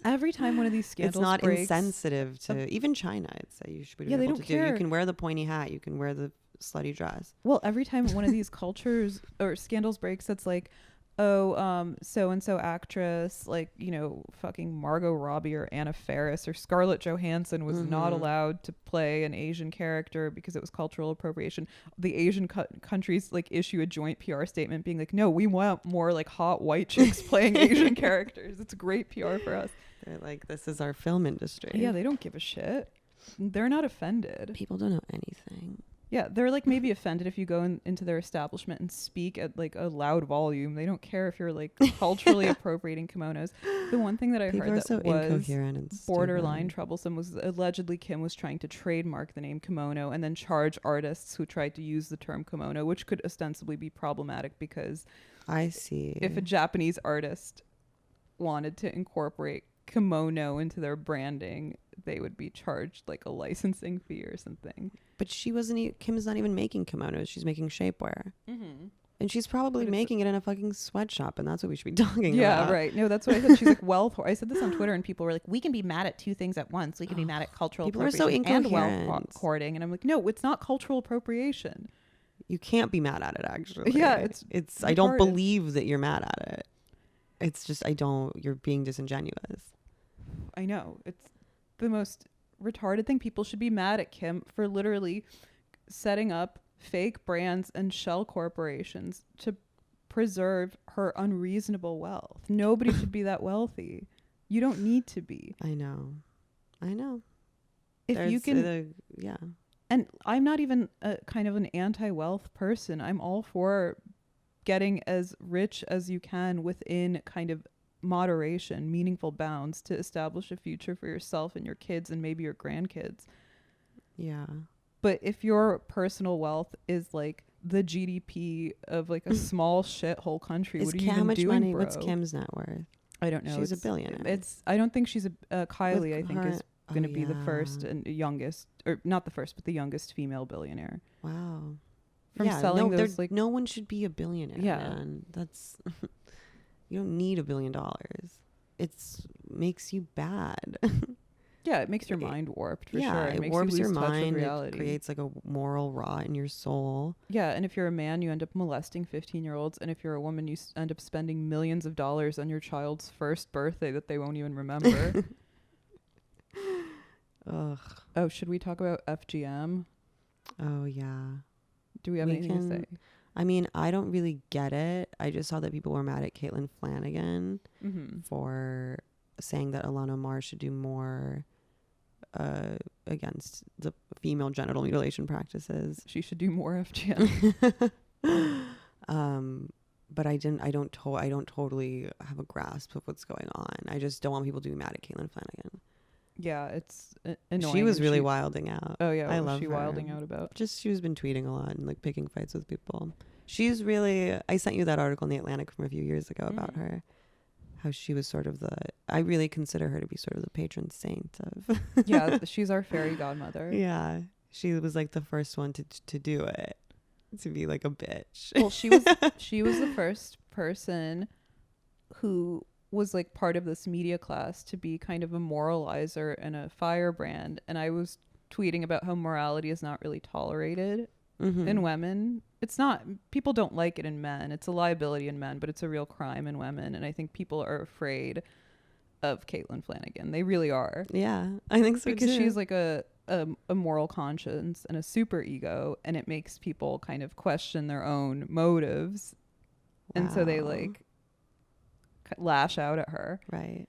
Every time one of these scandals it's not breaks, insensitive to even China. I'd say you should be able they to don't care. You can wear the pointy hat, you can wear the slutty dress. Well, every time one of these cultures or scandals breaks, it's like, oh, so and so actress, like, fucking Margot Robbie or Anna Faris or Scarlett Johansson was not allowed to play an Asian character because it was cultural appropriation. The Asian countries like issue a joint PR statement being like, no, we want more like hot white chicks playing Asian characters. It's great PR for us. They're like, this is our film industry. Yeah, they don't give a shit. They're not offended. People don't know anything. Yeah, they're like maybe offended if you go into their establishment and speak at like a loud volume. They don't care if you're like culturally appropriating kimonos. The one thing that I heard that was borderline troublesome was allegedly Kim was trying to trademark the name kimono and then charge artists who tried to use the term kimono, which could ostensibly be problematic because I see if a Japanese artist wanted to incorporate kimono into their branding, they would be charged like a licensing fee or something. But she wasn't. Kim's not even making kimonos. She's making shapewear. And she's probably But making it in a fucking sweatshop, and that's what we should be talking about. Yeah, right. No, that's what I said. She's like wealth. I said this on Twitter, and people were like, "We can be mad at two things at once. We can be mad at cultural People are so appropriation and wealth incoherent. hoarding." And I'm like, "No, it's not cultural appropriation." You can't be mad at it, actually. Yeah, it's I don't believe that you're mad at it. It's just you're being disingenuous. I know. It's the most retarded thing. People should be mad at Kim for literally setting up fake brands and shell corporations to preserve her unreasonable wealth. Nobody should be that wealthy. You don't need to be. I know. If you can, yeah. And I'm not even a kind of an anti-wealth person. I'm all for getting as rich as you can within kind of moderation, meaningful bounds to establish a future for yourself and your kids and maybe your grandkids. Yeah. But if your personal wealth is like the GDP of like a small shithole country, what are you even doing, money? bro? What's Kim's net worth? I don't know. She's a billionaire. I don't think she's Kylie. I think is going to be the yeah. first and youngest, or not the first, but the youngest female billionaire. Wow. From selling those, like, no one should be a billionaire. Yeah. Man. That's you don't need $1 billion. It's makes you bad. Yeah, it makes your mind warped for sure. It makes warps you your lose touch with mind. reality. It creates like a moral rot in your soul. Yeah, and if you're a man, you end up molesting 15-year-olds, and if you're a woman, you end up spending millions of dollars on your child's first birthday that they won't even remember. Ugh. Oh, should we talk about FGM? Oh yeah. Do we have anything to say? I mean, I don't really get it. I just saw that people were mad at Caitlin Flanagan for saying that Ilhan Omar should do more against the female genital mutilation practices. She should do more FGM. But I don't totally have a grasp of what's going on. I just don't want people to be mad at Caitlin Flanagan. Yeah, it's annoying. She was really wilding out. Oh yeah, I love she her. wilding out about? Just she's been tweeting a lot and like picking fights with people. She's really. I sent you that article in the Atlantic from a few years ago about her. How she was sort of I really consider her to be sort of the patron saint of. Yeah, she's our fairy godmother. Yeah, she was like the first one to do it, to be like a bitch. Well, she was the first person who was like part of this media class to be kind of a moralizer and a firebrand. And I was tweeting about how morality is not really tolerated in women. It's not, people don't like it in men. It's a liability in men, but it's a real crime in women. And I think people are afraid of Caitlin Flanagan. They really are. Yeah, I think so because too. she's like a moral conscience and a super ego, and it makes people kind of question their own motives. Wow. And so they like lash out at her. Right.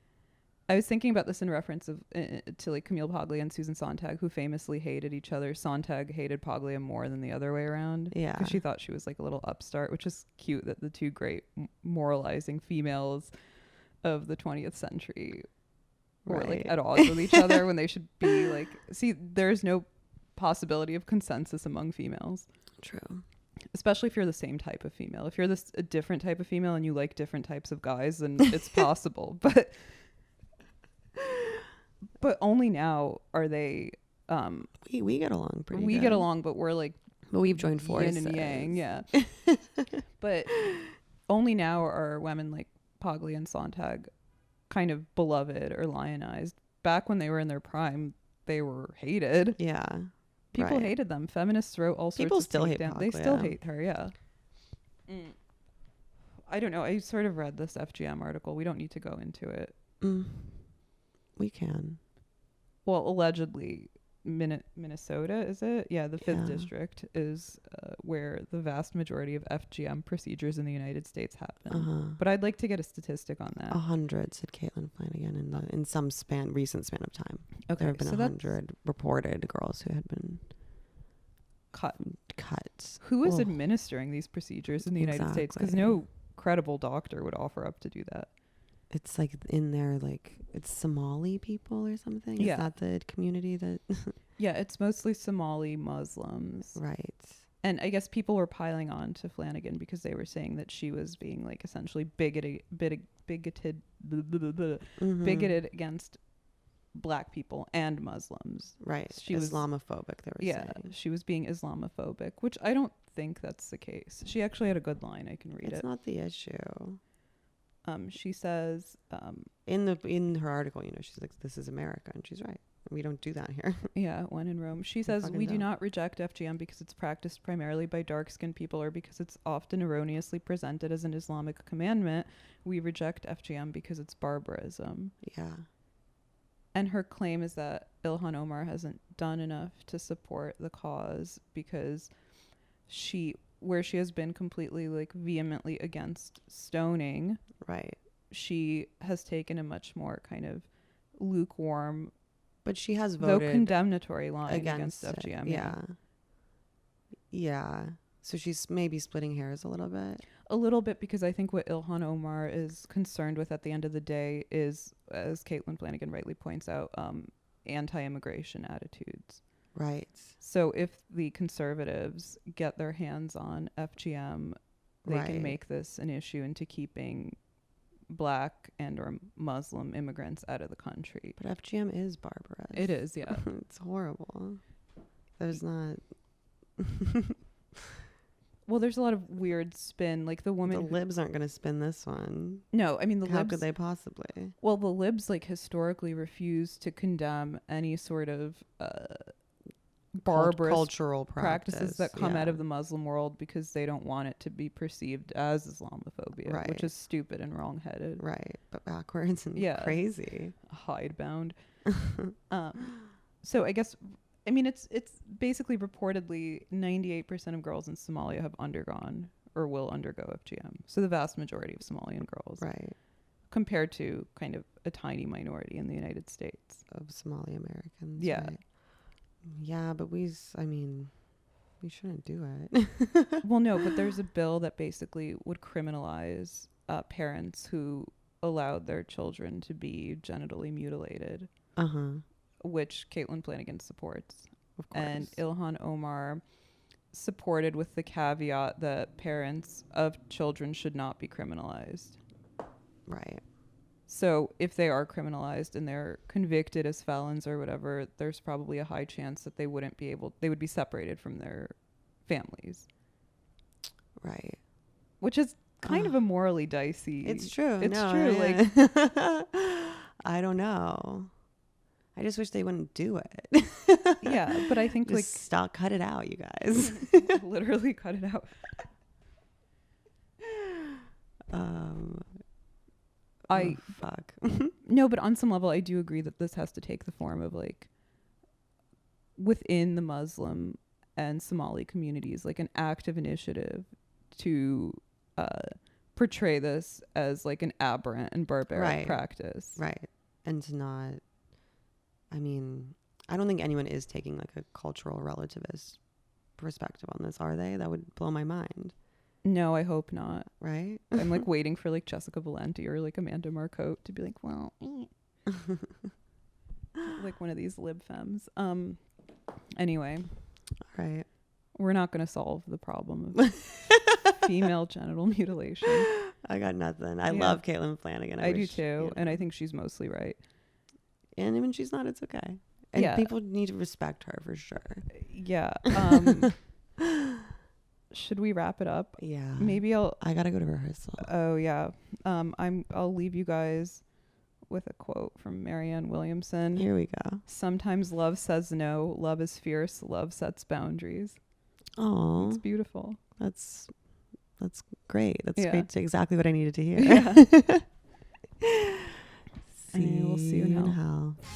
I was thinking about this in reference to like Camille Paglia and Susan Sontag, who famously hated each other. Sontag hated Paglia more than the other way around. Yeah. Because she thought she was like a little upstart, which is cute that the two great moralizing females of the 20th century were like at odds with each other when they should be like, see, there's no possibility of consensus among females. True. Especially if you're the same type of female. If you're a different type of female and you like different types of guys, then it's possible. But only now are they. We get along pretty. We good. get along, but we're like. But we've joined forces. Yin and yang, yeah. But only now are women like Paglia and Sontag kind of beloved or lionized. Back when they were in their prime, they were hated. Yeah. People hated them. Feminists wrote all sorts People of still hate down. Paglia. They still hate her, yeah. I don't know. I sort of read this FGM article. We don't need to go into it. We can. Well, allegedly, Minnesota, is it? Yeah, the 5th district is where the vast majority of FGM procedures in the United States happen. But I'd like to get a statistic on that. 100, said Caitlin Flanagan, in some recent span of time. Okay, there have been 100 reported girls who had been cut. Who is administering these procedures in the United States? Because no credible doctor would offer up to do that. It's like in there, like it's Somali people or something. Yeah. Is that the community that? Yeah, it's mostly Somali Muslims. Right. And I guess people were piling on to Flanagan because they were saying that she was being like essentially bigoted against black people and Muslims. Right. She was Islamophobic, they were saying. She was being Islamophobic, which I don't think that's the case. She actually had a good line. I can read it. It's not the issue. She says in her article, you know, she's like, this is America, and she's right. We don't do that here. Yeah, when in Rome. She says, we do not reject FGM because it's practiced primarily by dark-skinned people or because it's often erroneously presented as an Islamic commandment. We reject FGM because it's barbarism. Yeah. And her claim is that Ilhan Omar hasn't done enough to support the cause because where she has been completely like vehemently against stoning, right, she has taken a much more kind of lukewarm, but she has voted though condemnatory line against FGM. Yeah. So she's maybe splitting hairs a little bit. A little bit, because I think what Ilhan Omar is concerned with at the end of the day is, as Caitlin Flanagan rightly points out, anti-immigration attitudes. Right. So if the conservatives get their hands on FGM, they can make this an issue into keeping black and or Muslim immigrants out of the country. But FGM is barbarous. It is, yeah. It's horrible. There's not... Well, there's a lot of weird spin. Like the woman... The libs aren't going to spin this one. No, I mean, How could they possibly? Well, the libs like historically refuse to condemn any sort of barbarous cultural practices that come out of the Muslim world because they don't want it to be perceived as Islamophobia, which is stupid and wrong-headed. Right, but backwards and crazy. Hidebound. So I guess... I mean, it's basically reportedly 98% of girls in Somalia have undergone or will undergo FGM. So the vast majority of Somalian girls. Right. Compared to kind of a tiny minority in the United States. Of Somali Americans. Yeah. Right. Yeah, but we shouldn't do it. Well, no, but there's a bill that basically would criminalize parents who allowed their children to be genitally mutilated. Uh-huh. Which Caitlin Flanagan supports. Of course. And Ilhan Omar supported with the caveat that parents of children should not be criminalized. Right. So if they are criminalized and they're convicted as felons or whatever, there's probably a high chance that they would be separated from their families. Right. Which is kind of a morally dicey. It's true. It's true. Yeah. Like I don't know. I just wish they wouldn't do it. Yeah, but I think just cut it out, you guys. Literally cut it out. Fuck. No, but on some level, I do agree that this has to take the form of like within the Muslim and Somali communities, like an active initiative to portray this as like an aberrant and barbaric practice. Right. And to not, I mean, I don't think anyone is taking like a cultural relativist perspective on this, are they? That would blow my mind. No, I hope not. Right? I'm like waiting for like Jessica Valenti or like Amanda Marcotte to be like, well, like one of these lib femmes. Anyway. All right. We're not going to solve the problem of female genital mutilation. I got nothing. I love Caitlin Flanagan. I do too. And I think she's mostly right. And even she's not, it's okay. And people need to respect her for sure. Yeah. Should we wrap it up? Yeah. Maybe I gotta go to rehearsal. Oh yeah. I'll leave you guys with a quote from Marianne Williamson. Here we go. Sometimes love says no. Love is fierce. Love sets boundaries. Oh, it's beautiful. That's great. That's great. Exactly what I needed to hear. Yeah. We'll see you in hell.